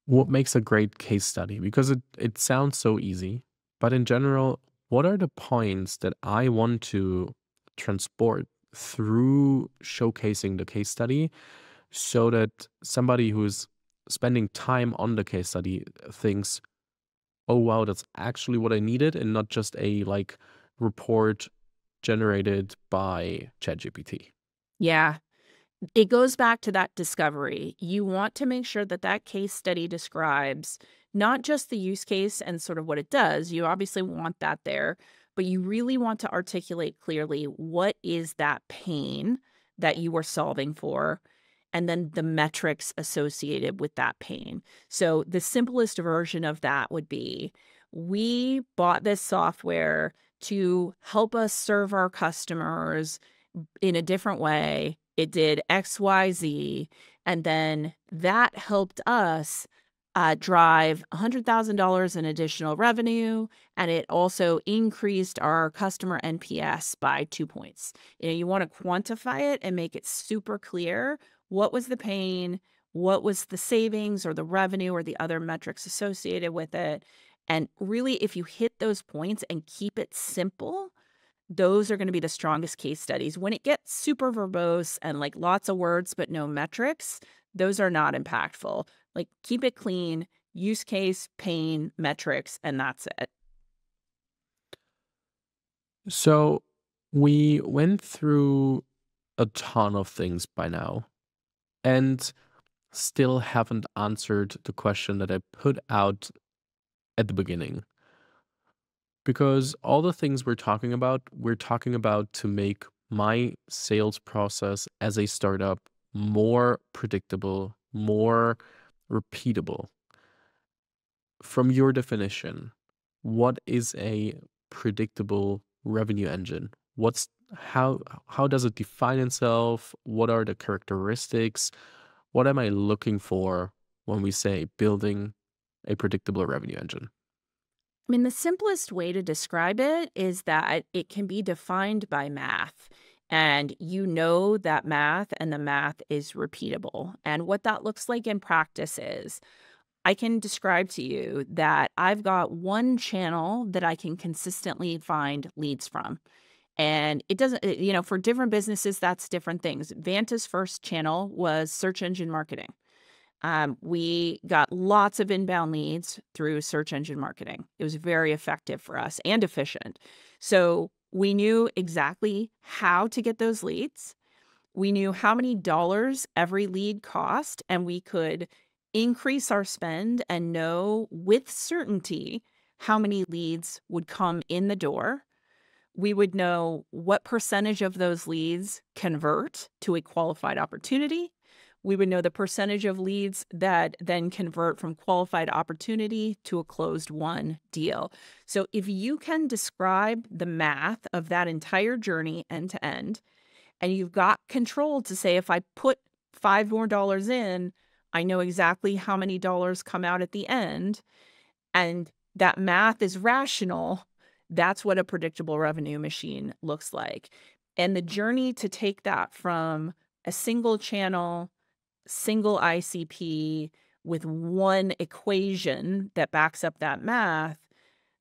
What makes a great case study? Because it sounds so easy, but in general, what are the points that I want to transport through showcasing the case study so that somebody who's spending time on the case study thinks, oh wow, that's actually what I needed and not just a like report generated by ChatGPT. Yeah, it goes back to that discovery. You want to make sure that that case study describes not just the use case and sort of what it does. You obviously want that there, but you really want to articulate clearly what is that pain that you are solving for, and then the metrics associated with that pain. So the simplest version of that would be, we bought this software to help us serve our customers in a different way. It did XYZ, and then that helped us drive $100,000 in additional revenue, and it also increased our customer NPS by 2 points. You want to quantify it and make it super clear what was the pain, what was the savings or the revenue or the other metrics associated with it. And really, if you hit those points and keep it simple, those are going to be the strongest case studies. When it gets super verbose and, like, lots of words but no metrics, those are not impactful. Like, keep it clean, use case, pain, metrics, and that's it. So we went through a ton of things by now and still haven't answered the question that I put out at the beginning. Because all the things we're talking about to make my sales process as a startup more predictable, more repeatable. From your definition, what is a predictable revenue engine? What's how does it define itself? What are the characteristics? What am I looking for when we say building a predictable revenue engine? I mean, the simplest way to describe it is that it can be defined by math. And you know that math and the math is repeatable. And what that looks like in practice is I can describe to you that I've got one channel that I can consistently find leads from. And it doesn't, for different businesses, that's different things. Vanta's first channel was search engine marketing. We got lots of inbound leads through search engine marketing. It was very effective for us and efficient. So we knew exactly how to get those leads. We knew how many dollars every lead cost, and we could increase our spend and know with certainty how many leads would come in the door. We would know what percentage of those leads convert to a qualified opportunity. We would know the percentage of leads that then convert from qualified opportunity to a closed won deal. So if you can describe the math of that entire journey end to end, and you've got control to say, if I put $5 more in, I know exactly how many dollars come out at the end, and that math is rational, that's what a predictable revenue machine looks like. And the journey to take that from a single channel, single ICP with one equation that backs up that math,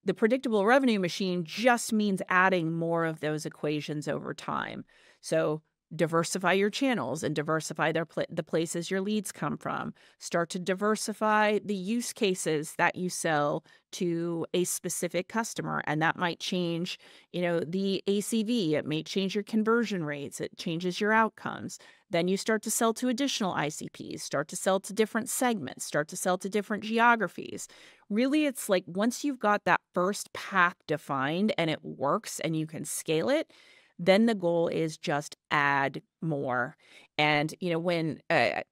the predictable revenue machine just means adding more of those equations over time. So diversify your channels and diversify the places your leads come from. Start to diversify the use cases that you sell to a specific customer, and that might change, the ACV. It may change your conversion rates. It changes your outcomes. Then you start to sell to additional ICPs, start to sell to different segments, start to sell to different geographies. Really, it's like once you've got that first path defined and it works and you can scale it, then the goal is just add more. And, when I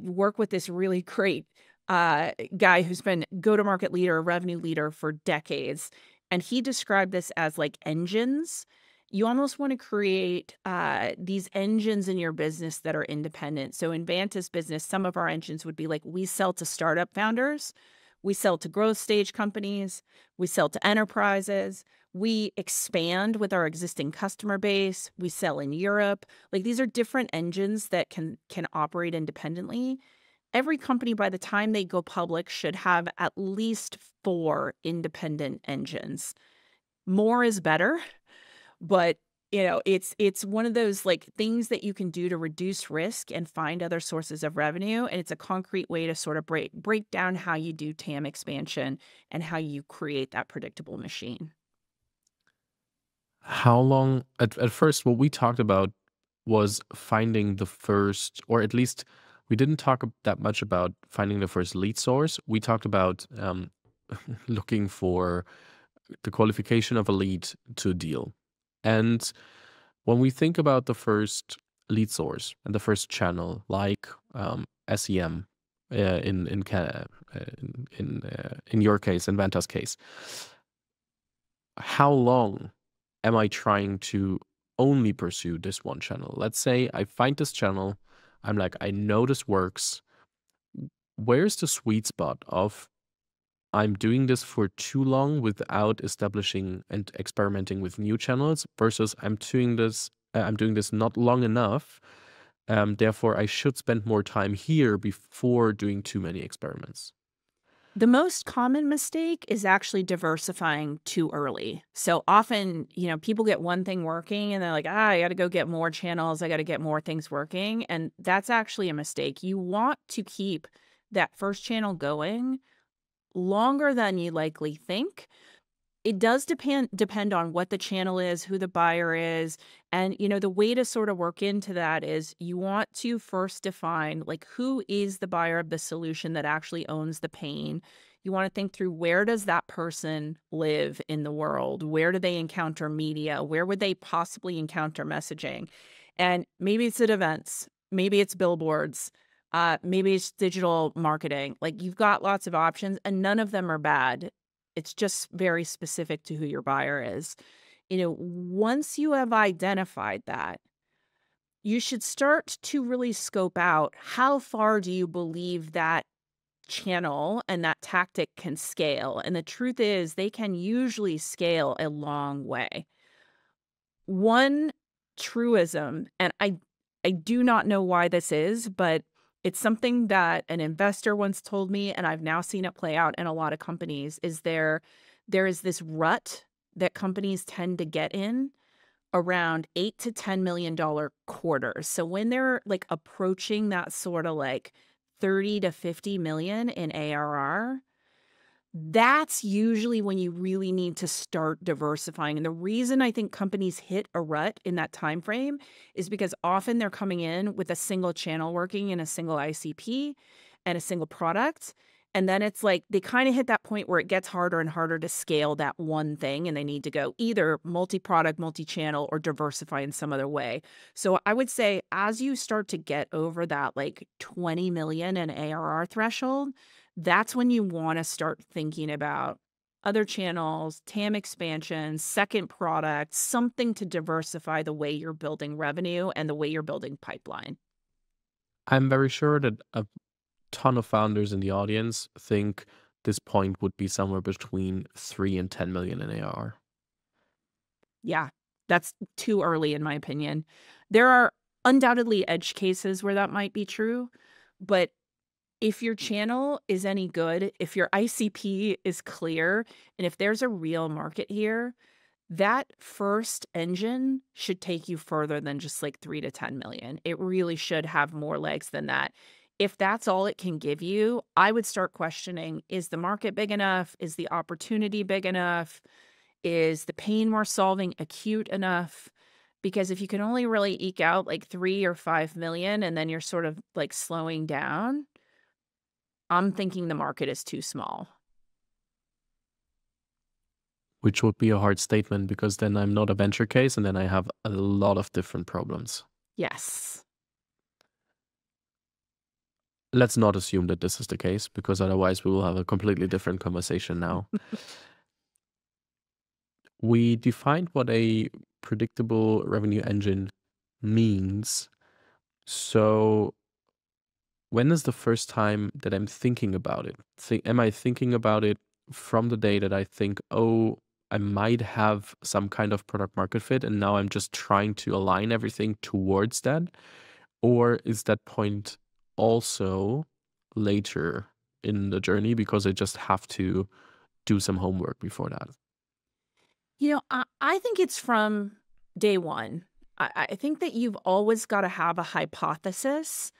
work with this really great guy who's been go-to-market leader, revenue leader for decades, and he described this as like engines. You almost want to create these engines in your business that are independent. So in Vanta's business, some of our engines would be like, we sell to startup founders, we sell to growth stage companies, we sell to enterprises, we expand with our existing customer base, we sell in Europe. Like these are different engines that can operate independently. Every company, by the time they go public, should have at least 4 independent engines. More is better, but it's one of those like things that you can do to reduce risk and find other sources of revenue. And it's a concrete way to sort of break down how you do TAM expansion and how you create that predictable machine. How long at first what we talked about was finding the first, or at least we didn't talk that much about finding the first lead source. We talked about looking for the qualification of a lead to a deal. And when we think about the first lead source and the first channel, like SEM, in your case, in Vanta's case, how long am I trying to only pursue this one channel? Let's say I find this channel, I'm like, I know this works. Where's the sweet spot of I'm doing this for too long without establishing and experimenting with new channels versus I'm doing this not long enough. Therefore, I should spend more time here before doing too many experiments. The most common mistake is actually diversifying too early. So often, people get one thing working and they're like, I got to go get more channels. I got to get more things working. And that's actually a mistake. You want to keep that first channel going longer than you likely think, It does depend on what the channel is, who the buyer is, and, the way to sort of work into that is you want to first define, like, who is the buyer of the solution that actually owns the pain. You wanna think through where does that person live in the world? Where do they encounter media? Where would they possibly encounter messaging? And maybe it's at events, maybe it's billboards, maybe it's digital marketing. Like, you've got lots of options, and none of them are bad. It's just very specific to who your buyer is. Once you have identified that, you should start to really scope out how far do you believe that channel and that tactic can scale. And the truth is, they can usually scale a long way. One truism, and I do not know why this is, but it's something that an investor once told me, and I've now seen it play out in a lot of companies, is there is this rut that companies tend to get in around $8 to $10 million quarters. So when they're like approaching that sort of like 30 to 50 million in ARR, that's usually when you really need to start diversifying. And the reason I think companies hit a rut in that time frame is because often they're coming in with a single channel working in a single ICP and a single product. And then it's like they kind of hit that point where it gets harder and harder to scale that one thing, and they need to go either multi-product, multi-channel, or diversify in some other way. So I would say as you start to get over that like 20 million in ARR threshold, that's when you want to start thinking about other channels, TAM expansion, second product, something to diversify the way you're building revenue and the way you're building pipeline. I'm very sure that a ton of founders in the audience think this point would be somewhere between 3 and 10 million in ARR. Yeah, that's too early in my opinion. There are undoubtedly edge cases where that might be true, but if your channel is any good, if your ICP is clear, and if there's a real market here, that first engine should take you further than just like 3 to 10 million. It really should have more legs than that. If that's all it can give you, I would start questioning, is the market big enough? Is the opportunity big enough? Is the pain we're solving acute enough? Because if you can only really eke out like 3 or 5 million and then you're sort of like slowing down, I'm thinking the market is too small. Which would be a hard statement because then I'm not a venture case and then I have a lot of different problems. Yes. Let's not assume that this is the case because otherwise we will have a completely different conversation now. We defined what a predictable revenue engine means. So when is the first time that I'm thinking about it? Am I thinking about it from the day that I think, oh, I might have some kind of product market fit, and now I'm just trying to align everything towards that? Or is that point also later in the journey because I just have to do some homework before that? I think it's from day one. I think that you've always got to have a hypothesis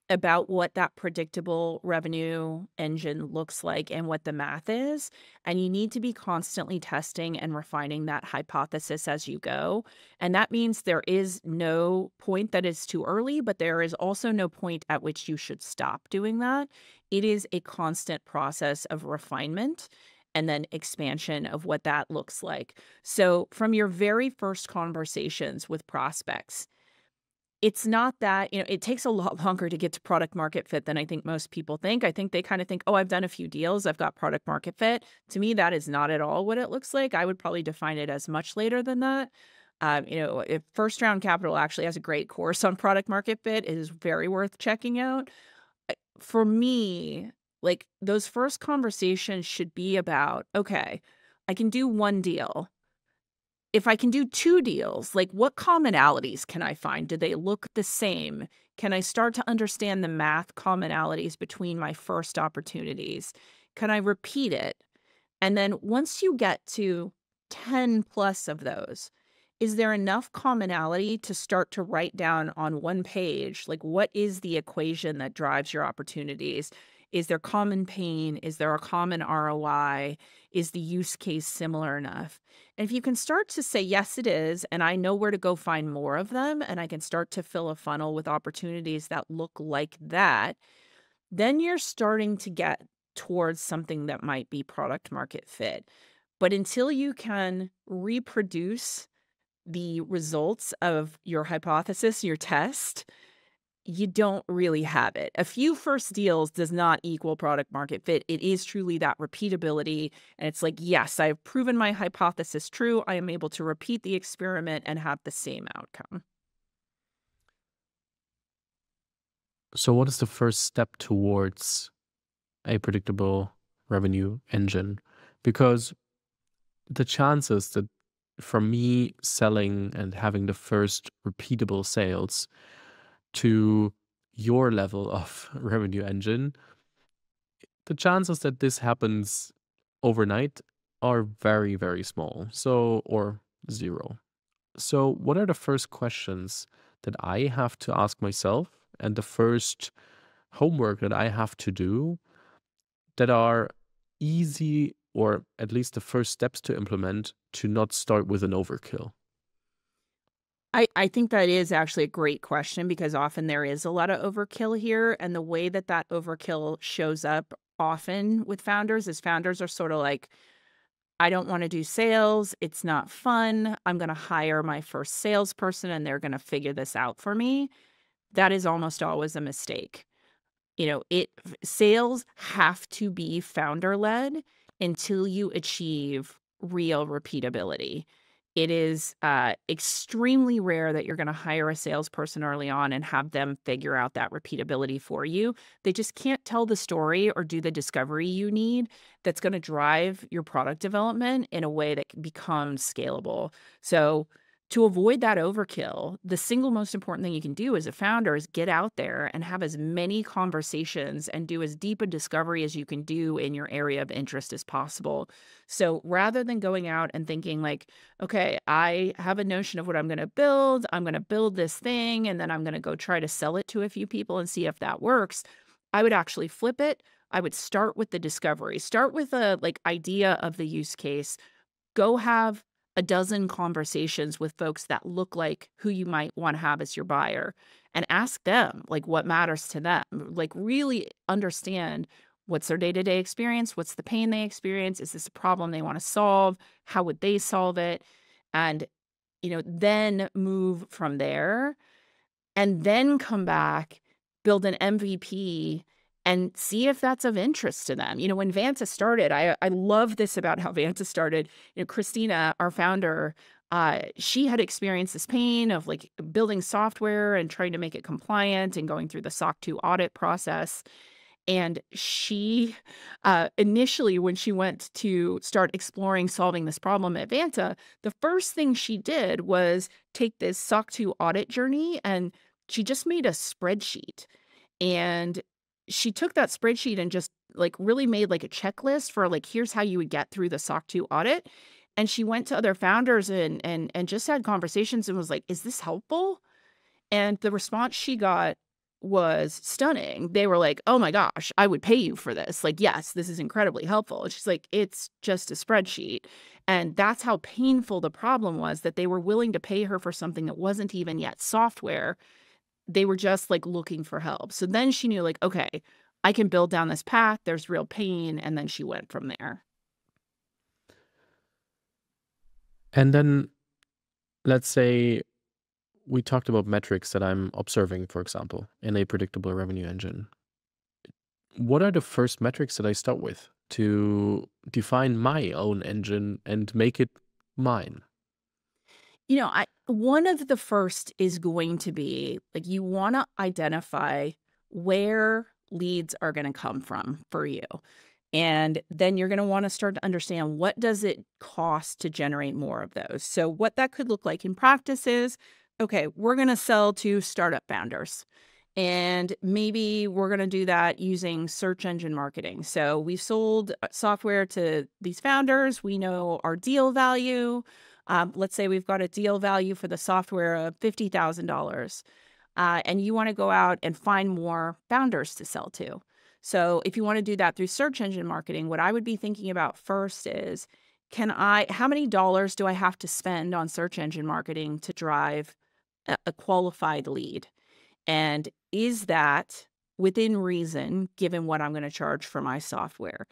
about what that predictable revenue engine looks like and what the math is. And you need to be constantly testing and refining that hypothesis as you go. And that means there is no point that is too early, but there is also no point at which you should stop doing that. It is a constant process of refinement and then expansion of what that looks like. So from your very first conversations with prospects, it's not that, it takes a lot longer to get to product market fit than I think most people think. I think they kind of think, oh, I've done a few deals, I've got product market fit. To me, that is not at all what it looks like. I would probably define it as much later than that. If First Round Capital actually has a great course on product market fit, it is very worth checking out. For me, like those first conversations should be about, okay, I can do one deal. If I can do 2 deals, like what commonalities can I find? Do they look the same? Can I start to understand the math commonalities between my first opportunities? Can I repeat it? And then once you get to 10 plus of those, is there enough commonality to start to write down on one page, like what is the equation that drives your opportunities? Is there common pain? Is there a common ROI? Is the use case similar enough? And if you can start to say, yes, it is, and I know where to go find more of them, and I can start to fill a funnel with opportunities that look like that, then you're starting to get towards something that might be product market fit. But until you can reproduce the results of your hypothesis, your test, you don't really have it. A few first deals does not equal product market fit. It is truly that repeatability. And it's like, yes, I have proven my hypothesis true. I am able to repeat the experiment and have the same outcome. So, what is the first step towards a predictable revenue engine? Because the chances that from me selling and having the first repeatable sales to your level of revenue engine, the chances that this happens overnight are very, very small. So, or zero. So, what are the first questions that I have to ask myself and the first homework that I have to do that are easy, or at least the first steps to implement to not start with an overkill? I think that is actually a great question because often there is a lot of overkill here. And the way that that overkill shows up often with founders is founders are sort of like, I don't want to do sales. It's not fun. I'm going to hire my first salesperson and they're going to figure this out for me. That is almost always a mistake. Sales have to be founder led until you achieve real repeatability. It is extremely rare that you're going to hire a salesperson early on and have them figure out that repeatability for you. They just can't tell the story or do the discovery you need that's going to drive your product development in a way that becomes scalable. So to avoid that overkill, the single most important thing you can do as a founder is get out there and have as many conversations and do as deep a discovery as you can do in your area of interest as possible. So rather than going out and thinking like, okay, I have a notion of what I'm going to build this thing, and then I'm going to go try to sell it to a few people and see if that works, I would actually flip it. I would start with the discovery, start with a idea of the use case, go have a dozen conversations with folks that look like who you might want to have as your buyer and ask them what matters to them. Really understand what's their day-to-day experience, what's the pain they experience, is this a problem they want to solve, how would they solve it, and then move from there and then come back, build an MVP, and see if that's of interest to them. When Vanta started, I love this about how Vanta started. Christina, our founder, she had experienced this pain of building software and trying to make it compliant and going through the SOC 2 audit process. And she, initially, when she went to start exploring solving this problem at Vanta, the first thing she did was take this SOC 2 audit journey, and she just made a spreadsheet. And she took that spreadsheet and just really made a checklist for here's how you would get through the SOC 2 audit. And she went to other founders and just had conversations and was like, is this helpful? And the response she got was stunning. They were like, oh my gosh, I would pay you for this. Yes, this is incredibly helpful. And she's like, it's just a spreadsheet. And that's how painful the problem was, that they were willing to pay her for something that wasn't even yet software. They were just looking for help. So then she knew okay, I can build down this path. There's real pain. And then she went from there. And then let's say we talked about metrics that I'm observing, for example, in a predictable revenue engine. What are the first metrics that I start with to define my own engine and make it mine? One of the first is going to be you want to identify where leads are going to come from for you. And then you're going to want to start to understand, what does it cost to generate more of those? So what that could look like in practice is, okay, we're going to sell to startup founders. And maybe we're going to do that using search engine marketing. So we've sold software to these founders. We know our deal value. Let's say we've got a deal value for the software of $50,000. And you want to go out and find more founders to sell to. So if you want to do that through search engine marketing, what I would be thinking about first is, how many dollars do I have to spend on search engine marketing to drive a qualified lead? And is that within reason, given what I'm going to charge for my software?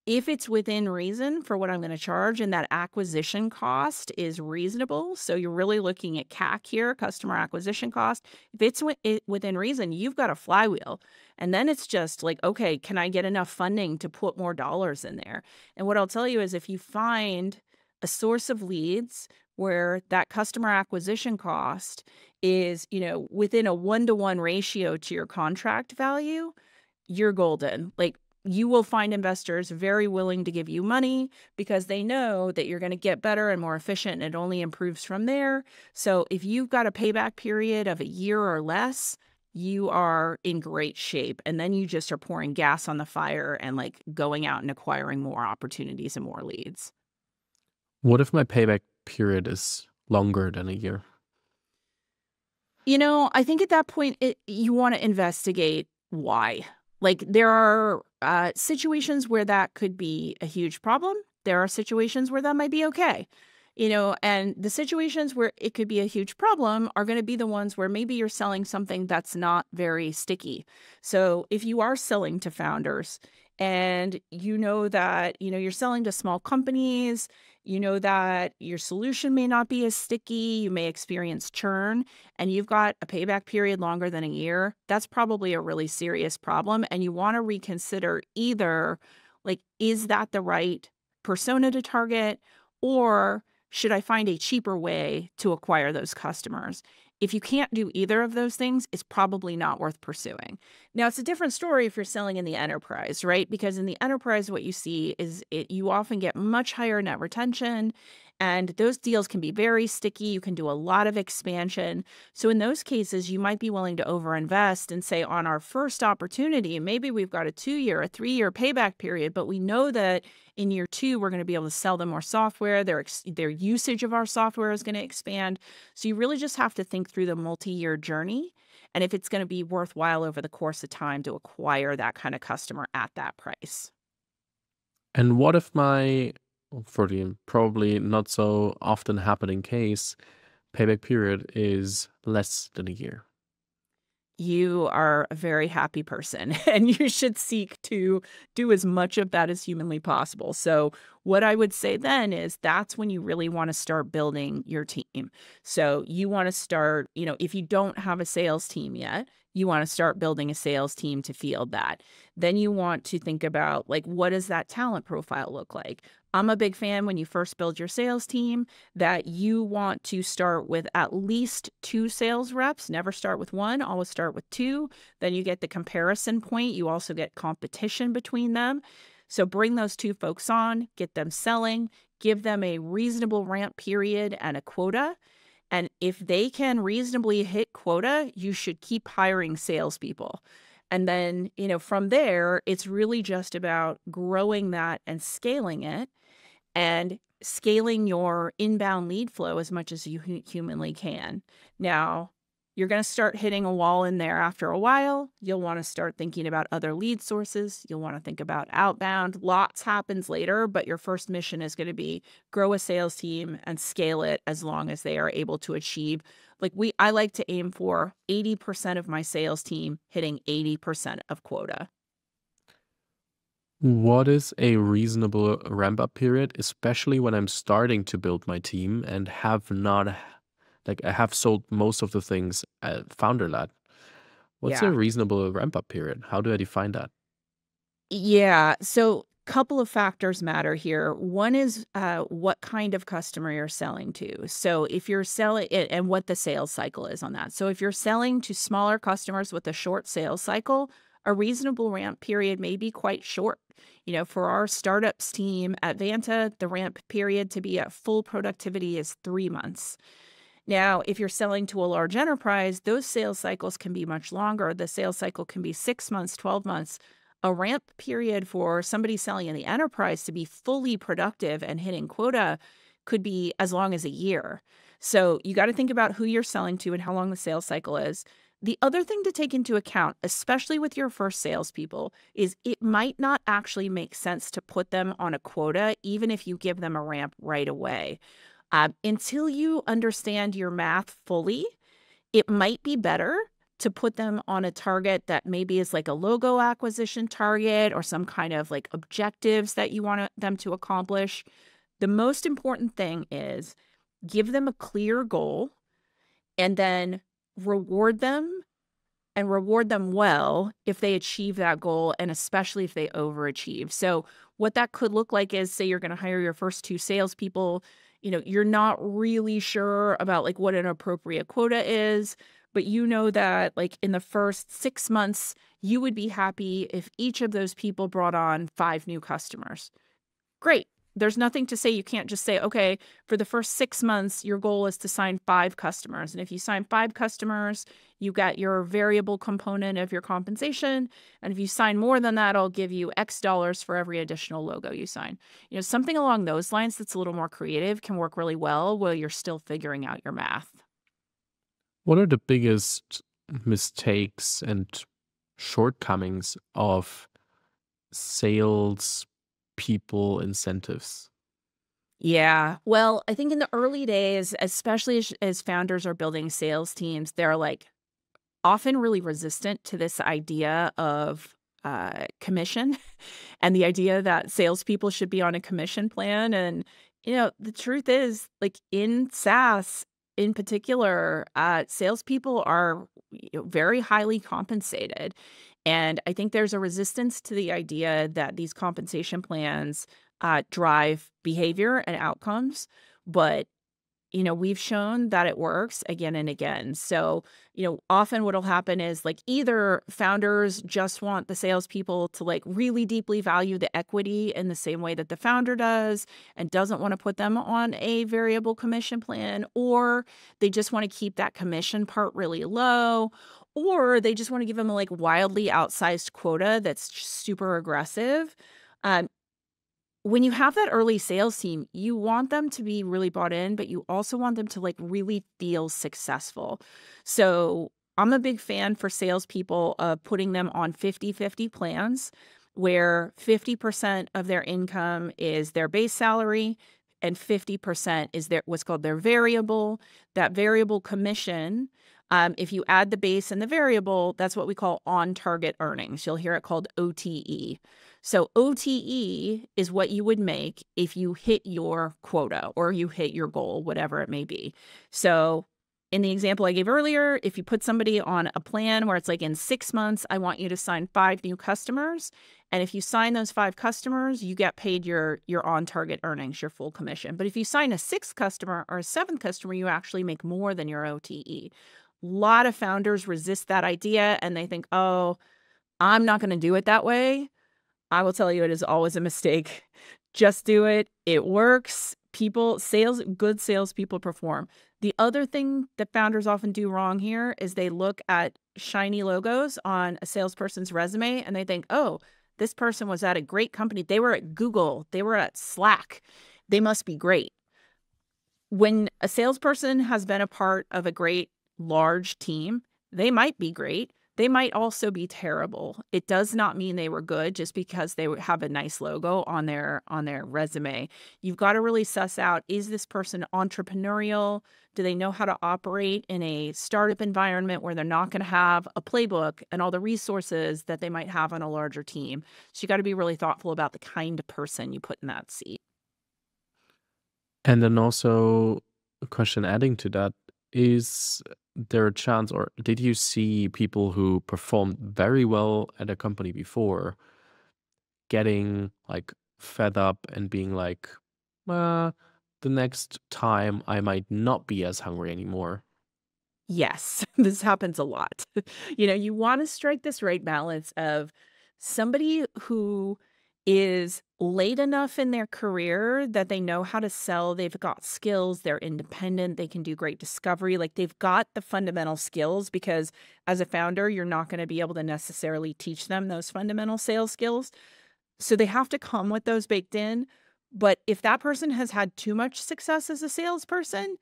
If it's within reason for what I'm going to charge and that acquisition cost is reasonable, so you're really looking at CAC here, customer acquisition cost. If it's within reason, you've got a flywheel. And then it's just like, okay, can I get enough funding to put more dollars in there? And what I'll tell you is if you find a source of leads where that customer acquisition cost is, within a 1-to-1 ratio to your contract value, you're golden. Like, you will find investors very willing to give you money because they know that you're going to get better and more efficient, and it only improves from there. So if you've got a payback period of a year or less, you are in great shape. And then you just are pouring gas on the fire and like going out and acquiring more opportunities and more leads. What if my payback period is longer than a year? I think at that point, you want to investigate why. Like, there are situations where that could be a huge problem. There are situations where that might be okay. And the situations where it could be a huge problem are going to be the ones where maybe you're selling something that's not very sticky. So if you are selling to founders and you know that, you're selling to small companies, you know that your solution may not be as sticky, you may experience churn, and you've got a payback period longer than a year, that's probably a really serious problem. And you want to reconsider either, like, is that the right persona to target, or should I find a cheaper way to acquire those customers? If you can't do either of those things, it's probably not worth pursuing. Now, it's a different story if you're selling in the enterprise, right? Because in the enterprise, what you see is you often get much higher net retention, and those deals can be very sticky. You can do a lot of expansion. So in those cases, you might be willing to overinvest and say, on our first opportunity, maybe we've got a 2-year, a 3-year payback period, but we know that in year 2, we're going to be able to sell them more software. Their usage of our software is going to expand. So you really just have to think through the multi-year journey and if it's going to be worthwhile over the course of time to acquire that kind of customer at that price. And what if for the probably not so often happening case, payback period is less than a year? You are a very happy person and you should seek to do as much of that as humanly possible. So what I would say then is that's when you really want to start building your team. So you want to start, if you don't have a sales team yet, you want to start building a sales team to field that. Then you want to think about, like, what does that talent profile look like? I'm a big fan when you first build your sales team that you want to start with at least 2 sales reps. Never start with 1, always start with 2. Then you get the comparison point. You also get competition between them. So bring those 2 folks on, get them selling, give them a reasonable ramp period and a quota. And if they can reasonably hit quota, you should keep hiring salespeople. And then, from there, it's really just about growing that and scaling it, and scaling your inbound lead flow as much as you humanly can. Now, you're going to start hitting a wall in there after a while. You'll want to start thinking about other lead sources. You'll want to think about outbound. Lots happens later, but your first mission is going to be grow a sales team and scale it as long as they are able to achieve. I like to aim for 80% of my sales team hitting 80% of quota. What is a reasonable ramp up period, especially when I'm starting to build my team and have not, like, I have sold most of the things founder led? What's a Yeah. reasonable ramp up period? How do I define that? Yeah. So couple of factors matter here. One is what kind of customer you're selling to. So if you're selling it and what the sales cycle is on that. So if you're selling to smaller customers with a short sales cycle, a reasonable ramp period may be quite short. For our startups team at Vanta, the ramp period to be at full productivity is 3 months. Now, if you're selling to a large enterprise, those sales cycles can be much longer. The sales cycle can be 6 months, 12 months. A ramp period for somebody selling in the enterprise to be fully productive and hitting quota could be as long as a year. So you got to think about who you're selling to and how long the sales cycle is. The other thing to take into account, especially with your first salespeople, is it might not actually make sense to put them on a quota, even if you give them a ramp right away. Until you understand your math fully, it might be better to put them on a target that maybe is like a logo acquisition target or some kind of like objectives that you want them to accomplish. The most important thing is give them a clear goal and then reward them and reward them well if they achieve that goal, and especially if they overachieve. So what that could look like is, say you're going to hire your first 2 salespeople, you're not really sure about like what an appropriate quota is, but you know that like in the first 6 months, you would be happy if each of those people brought on 5 new customers. Great. There's nothing to say you can't just say, okay, for the first 6 months, your goal is to sign 5 customers. And if you sign 5 customers, you got your variable component of your compensation. And if you sign more than that, I'll give you X dollars for every additional logo you sign. Something along those lines that's a little more creative can work really well while you're still figuring out your math. What are the biggest mistakes and shortcomings of sales people incentives? Yeah. Well, I think in the early days, especially as founders are building sales teams, they're like often really resistant to this idea of commission and the idea that salespeople should be on a commission plan. And, the truth is, like in SaaS in particular, salespeople are very highly compensated. And I think there's a resistance to the idea that these compensation plans drive behavior and outcomes. But we've shown that it works again and again. So, often what'll happen is like either founders just want the salespeople to like really deeply value the equity in the same way that the founder does and doesn't want to put them on a variable commission plan, or they just want to keep that commission part really low, or they just want to give them a like wildly outsized quota that's super aggressive. Um, when you have that early sales team, you want them to be really bought in, but you also want them to like really feel successful. So I'm a big fan for salespeople of putting them on 50-50 plans where 50% of their income is their base salary and 50% is what's called their variable. That variable commission, if you add the base and the variable, that's what we call on-target earnings. You'll hear it called OTE. So OTE is what you would make if you hit your quota or you hit your goal, whatever it may be. So in the example I gave earlier, if you put somebody on a plan where it's like in 6 months, I want you to sign 5 new customers. And if you sign those 5 customers, you get paid your on-target earnings, your full commission. But if you sign a 6th customer or a 7th customer, you actually make more than your OTE. A lot of founders resist that idea and they think, oh, I'm not going to do it that way. I will tell you, it is always a mistake. Just do it. It works. Good salespeople perform. The other thing that founders often do wrong here is they look at shiny logos on a salesperson's resume and they think, oh, this person was at a great company. They were at Google. They were at Slack. They must be great. When a salesperson has been a part of a great large team, they might be great. They might also be terrible. It does not mean they were good just because they have a nice logo on their resume. You've got to really suss out, is this person entrepreneurial? Do they know how to operate in a startup environment where they're not going to have a playbook and all the resources that they might have on a larger team? So you got to be really thoughtful about the kind of person you put in that seat. And then also a question adding to that, is there a chance, or did you see people who performed very well at a company before getting like fed up and being like, the next time I might not be as hungry anymore? Yes, this happens a lot. You want to strike this right balance of somebody who is late enough in their career that they know how to sell, they've got skills, they're independent, they can do great discovery, like they've got the fundamental skills, because as a founder, you're not going to be able to necessarily teach them those fundamental sales skills. So they have to come with those baked in. But if that person has had too much success as a salesperson,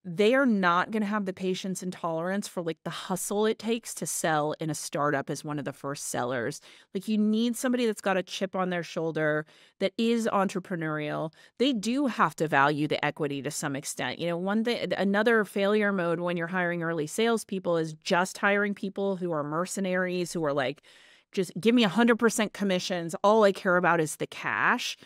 they are not going to have the patience and tolerance for like the hustle it takes to sell in a startup as one of the first sellers. Like you need somebody that's got a chip on their shoulder, that is entrepreneurial. They do have to value the equity to some extent. One thing, another failure mode when you're hiring early salespeople is just hiring people who are mercenaries, who are like, just give me 100% commissions. All I care about is the cash.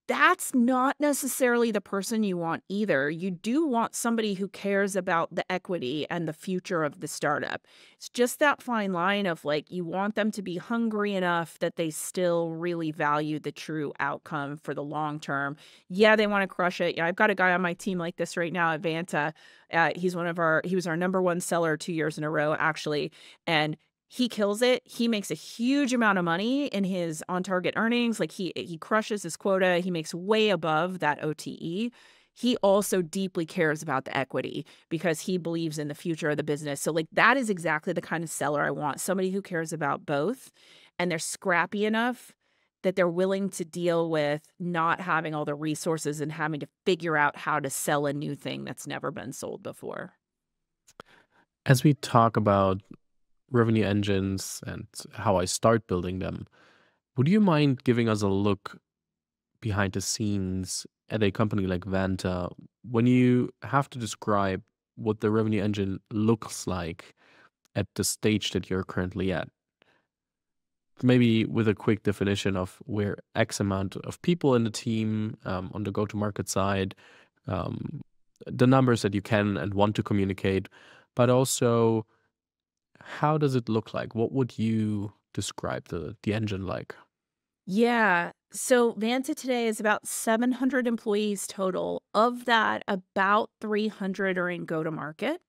That's not necessarily the person you want either. You do want somebody who cares about the equity and the future of the startup. It's just that fine line of like, you want them to be hungry enough that they still really value the true outcome for the long term. Yeah, they want to crush it. Yeah, I've got a guy on my team like this right now at Vanta. He was our number one seller 2 years in a row, actually. And he kills it. He makes a huge amount of money in his on-target earnings. Like he crushes his quota. He makes way above that OTE. He also deeply cares about the equity because he believes in the future of the business. So like that is exactly the kind of seller I want. Somebody who cares about both, and they're scrappy enough that they're willing to deal with not having all the resources and having to figure out how to sell a new thing that's never been sold before. As we talk about revenue engines and how I start building them, would you mind giving us a look behind the scenes at a company like Vanta when you have to describe what the revenue engine looks like at the stage that you're currently at? Maybe with a quick definition of where X amount of people in the team, on the go-to-market side, um, the numbers that you can and want to communicate, but also how does it look like? What would you describe the engine like? Yeah. So Vanta today is about 700 employees total. Of that, about 300 are in go to market.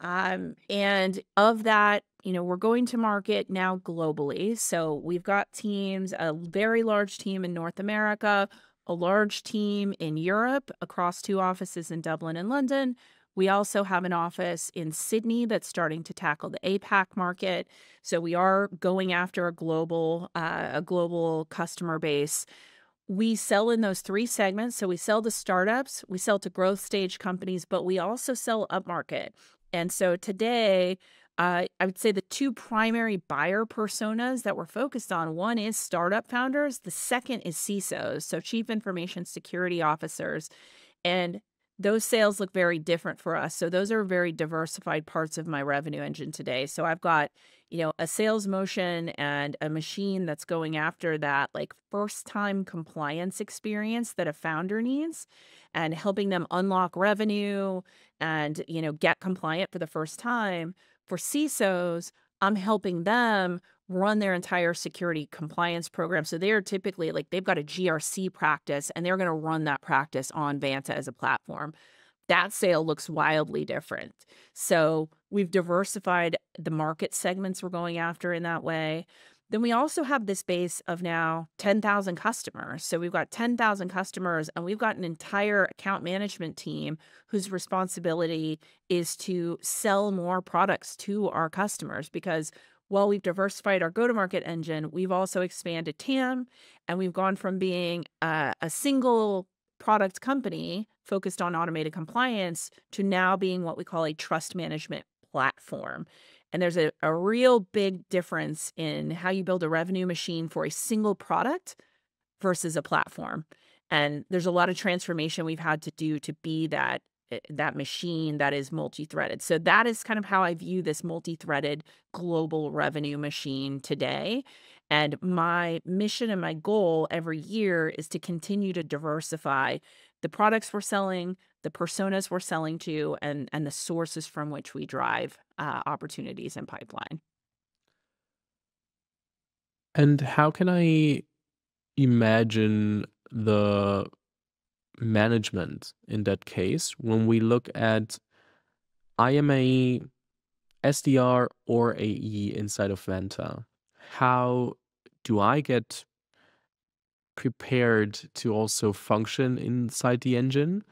And of that, we're going to market now globally. So we've got teams, a very large team in North America, a large team in Europe across 2 offices in Dublin and London. We also have an office in Sydney that's starting to tackle the APAC market. So we are going after a global customer base. We sell in those 3 segments. So we sell to startups, we sell to growth stage companies, but we also sell upmarket. And so today, I would say the 2 primary buyer personas that we're focused on, one is startup founders, the second is CISOs, so chief information security officers. And those sales look very different for us. So those are very diversified parts of my revenue engine today. So I've got, a sales motion and a machine that's going after that like first time compliance experience that a founder needs, and helping them unlock revenue and, get compliant for the first time. For CISOs, I'm helping them run their entire security compliance program. So they're typically like they've got a GRC practice and they're going to run that practice on Vanta as a platform. That sale looks wildly different. So we've diversified the market segments we're going after in that way. Then we also have this base of now 10,000 customers. So we've got 10,000 customers and we've got an entire account management team whose responsibility is to sell more products to our customers, because while we've diversified our go-to-market engine, we've also expanded TAM, and we've gone from being a single product company focused on automated compliance to now being what we call a trust management platform. And there's a real big difference in how you build a revenue machine for a single product versus a platform. And there's a lot of transformation we've had to do to be that machine that is multi-threaded. So that is kind of how I view this multi-threaded global revenue machine today. And my mission and my goal every year is to continue to diversify the products we're selling, the personas we're selling to, and the sources from which we drive opportunities and pipeline. And how can I imagine the management in that case when we look at I am a SDR or AE inside of Vanta? How do I get prepared to also function inside the engine?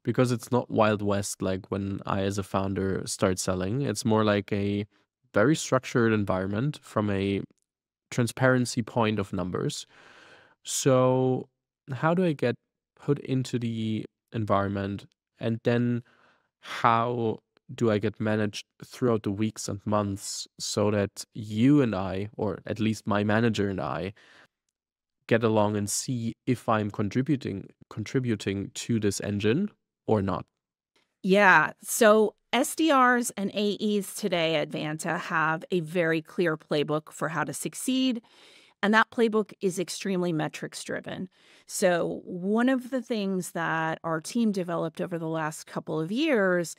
Because it's not Wild West like when I, as a founder, start selling. It's more like a very structured environment from a transparency point of numbers. So, how do I get put into the environment and then how do I get managed throughout the weeks and months so that you and I, or at least my manager and I, get along and see if I'm contributing to this engine or not? Yeah. So SDRs and AEs today at Vanta have a very clear playbook for how to succeed. And that playbook is extremely metrics driven. So, one of the things that our team developed over the last couple of years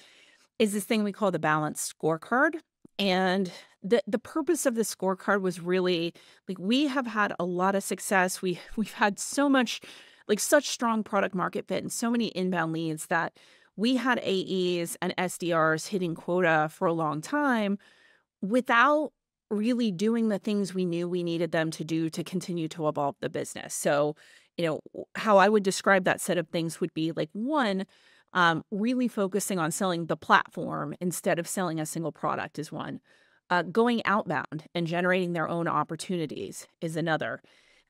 is this thing we call the balanced scorecard. And the purpose of the scorecard was really like we have had a lot of success. We've had so much like such strong product market fit and so many inbound leads that we had AEs and SDRs hitting quota for a long time without really doing the things we knew we needed them to do to continue to evolve the business. So, how I would describe that set of things would be like one, really focusing on selling the platform instead of selling a single product is one. Going outbound and generating their own opportunities is another.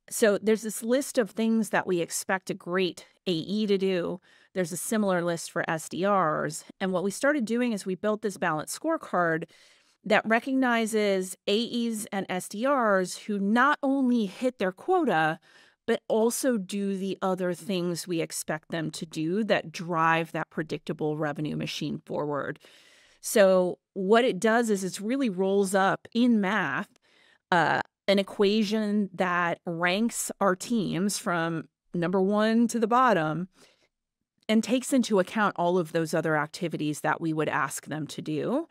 So there's this list of things that we expect a great AE to do. There's a similar list for SDRs. And what we started doing is we built this balanced scorecard that recognizes AEs and SDRs who not only hit their quota, but also do the other things we expect them to do that drive that predictable revenue machine forward. So what it does is it really rolls up in math an equation that ranks our teams from number one to the bottom and takes into account all of those other activities that we would ask them to do.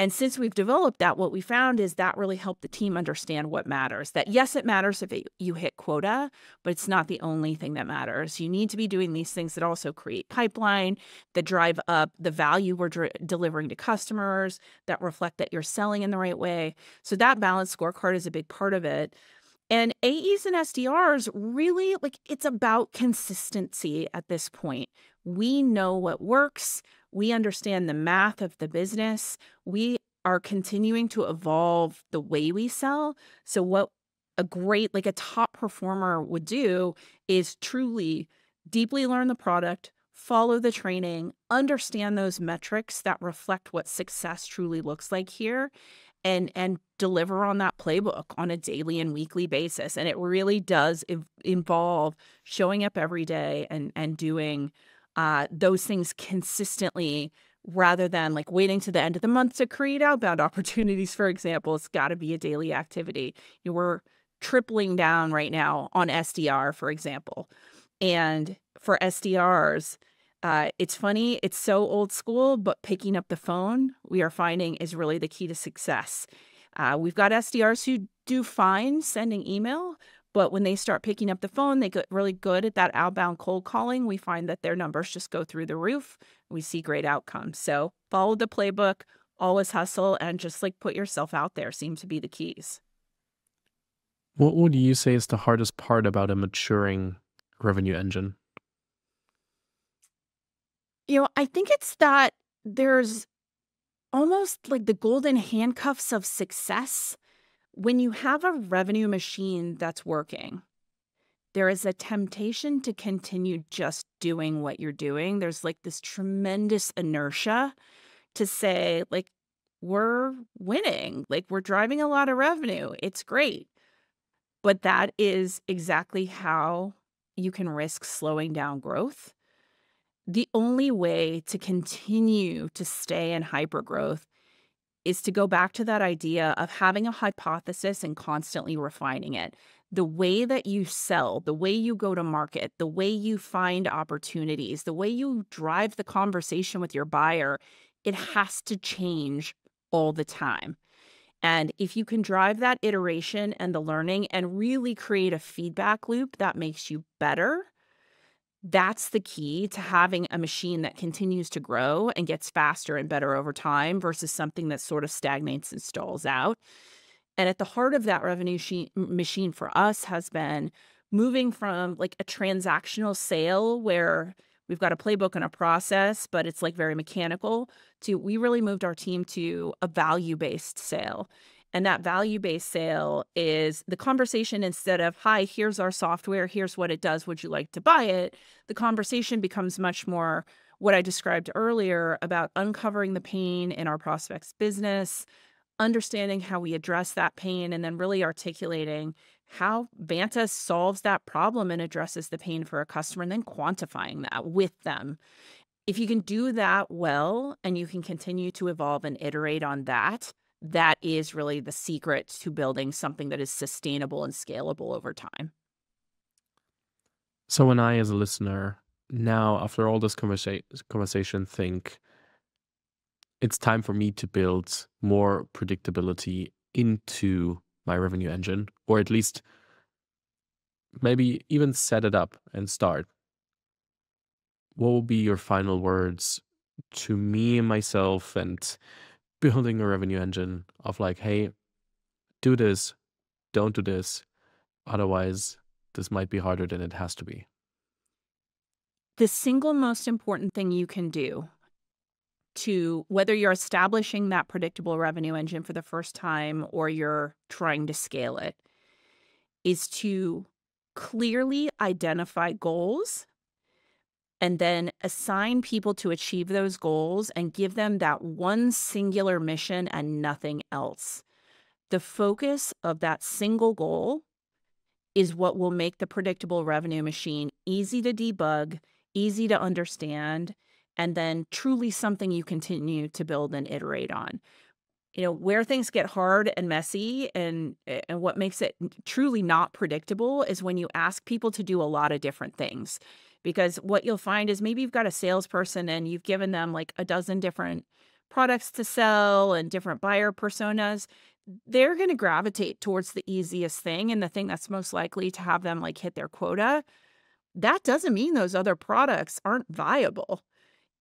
And since we've developed that, what we found is that really helped the team understand what matters. That yes, it matters if you hit quota, but it's not the only thing that matters. You need to be doing these things that also create pipeline, that drive up the value we're delivering to customers, that reflect that you're selling in the right way. So that balanced scorecard is a big part of it. And AEs and SDRs really it's about consistency at this point. We know what works. We understand the math of the business. We are continuing to evolve the way we sell. So what a top performer would do is truly deeply learn the product, follow the training, understand those metrics that reflect what success truly looks like here, and deliver on that playbook on a daily and weekly basis. And it really does involve showing up every day and doing those things consistently rather than waiting to the end of the month to create outbound opportunities, for example. It's got to be a daily activity. We're tripling down right now on SDR, for example. And for SDRs, it's funny, it's so old school, but picking up the phone, we are finding is really the key to success. We've got SDRs who do fine sending email, but when they start picking up the phone, they get really good at that outbound cold calling. We find that their numbers just go through the roof. We see great outcomes. So follow the playbook, always hustle, and just put yourself out there seem to be the keys. What would you say is the hardest part about a maturing revenue engine? I think it's that there's almost the golden handcuffs of success. When you have a revenue machine that's working, there is a temptation to continue just doing what you're doing. There's this tremendous inertia to say, we're winning, we're driving a lot of revenue. It's great. But that is exactly how you can risk slowing down growth. The only way to continue to stay in hypergrowth is to go back to that idea of having a hypothesis and constantly refining it. The way that you sell, the way you go to market, the way you find opportunities, the way you drive the conversation with your buyer, it has to change all the time. And if you can drive that iteration and the learning and really create a feedback loop that makes you better, that's the key to having a machine that continues to grow and gets faster and better over time versus something that sort of stagnates and stalls out. And at the heart of that revenue machine for us has been moving from a transactional sale where we've got a playbook and a process, but it's very mechanical, to we really moved our team to a value-based sale. And that value-based sale is the conversation instead of, hi, here's our software, here's what it does, would you like to buy it? The conversation becomes much more, what I described earlier about uncovering the pain in our prospect's business, understanding how we address that pain, and then really articulating how Vanta solves that problem and addresses the pain for a customer, and then quantifying that with them. If you can do that well and you can continue to evolve and iterate on that, that is really the secret to building something that is sustainable and scalable over time. So when I, as a listener, now after all this conversation, think it's time for me to build more predictability into my revenue engine, or at least maybe even set it up and start, what will be your final words to me and myself and building a revenue engine of like, hey, do this, don't do this. Otherwise, this might be harder than it has to be. The single most important thing you can do to whether you're establishing that predictable revenue engine for the first time or you're trying to scale it is to clearly identify goals and then assign people to achieve those goals and give them that one singular mission and nothing else. The focus of that single goal is what will make the predictable revenue machine easy to debug, easy to understand, and then truly something you continue to build and iterate on. Where things get hard and messy and what makes it truly not predictable is when you ask people to do a lot of different things. Because what you'll find is maybe you've got a salesperson and you've given them like a dozen different products to sell and different buyer personas. They're going to gravitate towards the easiest thing and the thing that's most likely to have them like hit their quota. That doesn't mean those other products aren't viable.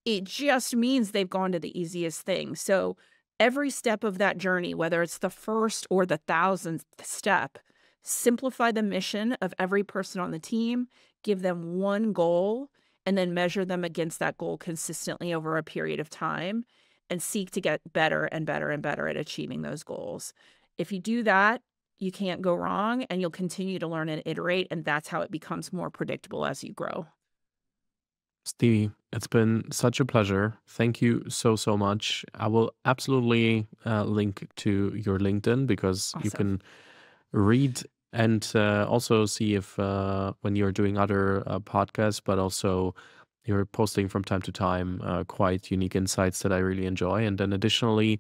It just means they've gone to the easiest thing. So every step of that journey, whether it's the first or the 1,000th step, simplify the mission of every person on the team, give them one goal, and then measure them against that goal consistently over a period of time and seek to get better and better and better at achieving those goals. If you do that, you can't go wrong and you'll continue to learn and iterate, and that's how it becomes more predictable as you grow. Stevie, it's been such a pleasure. Thank you so, so much. I will absolutely link to your LinkedIn because you Awesome. can read and also see if when you're doing other podcasts, but also you're posting from time to time quite unique insights that I really enjoy. And then additionally,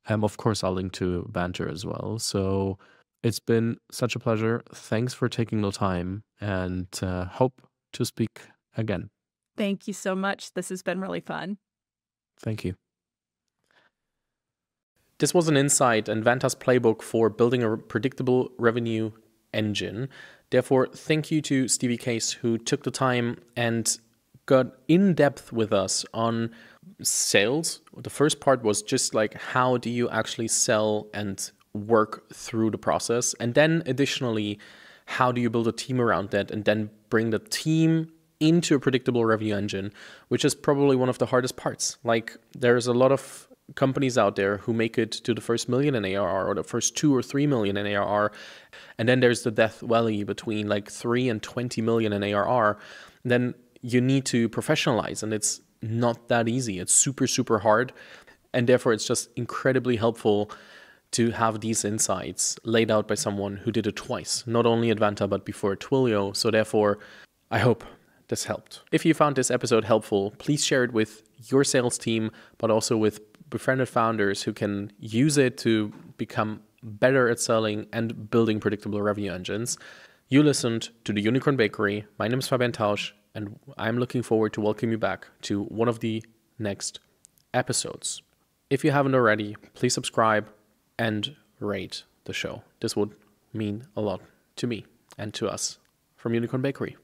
of course, I'll link to Vanta as well. So it's been such a pleasure. Thanks for taking the time and hope to speak again. Thank you so much. This has been really fun. Thank you. This was an insight and Vanta's playbook for building a predictable revenue engine. Therefore, thank you to Stevie Case, who took the time and got in depth with us on sales. The first part was just like, how do you actually sell and work through the process? And then additionally, how do you build a team around that and then bring the team into a predictable revenue engine, which is probably one of the hardest parts. Like, there's a lot of companies out there who make it to the first million in ARR or the first 2 or 3 million in ARR. And then there's the death valley between like 3 and 20 million in ARR. Then you need to professionalize, and it's not that easy. It's super, super hard. And therefore, it's just incredibly helpful to have these insights laid out by someone who did it twice, not only at Vanta, but before at Twilio. So therefore, I hope this helped. If you found this episode helpful, please share it with your sales team, but also with befriended founders who can use it to become better at selling and building predictable revenue engines. You listened to the Unicorn Bakery. My name is Fabian Tausch, and I'm looking forward to welcome you back to one of the next episodes. If you haven't already, please subscribe and rate the show. This would mean a lot to me and to us from Unicorn Bakery.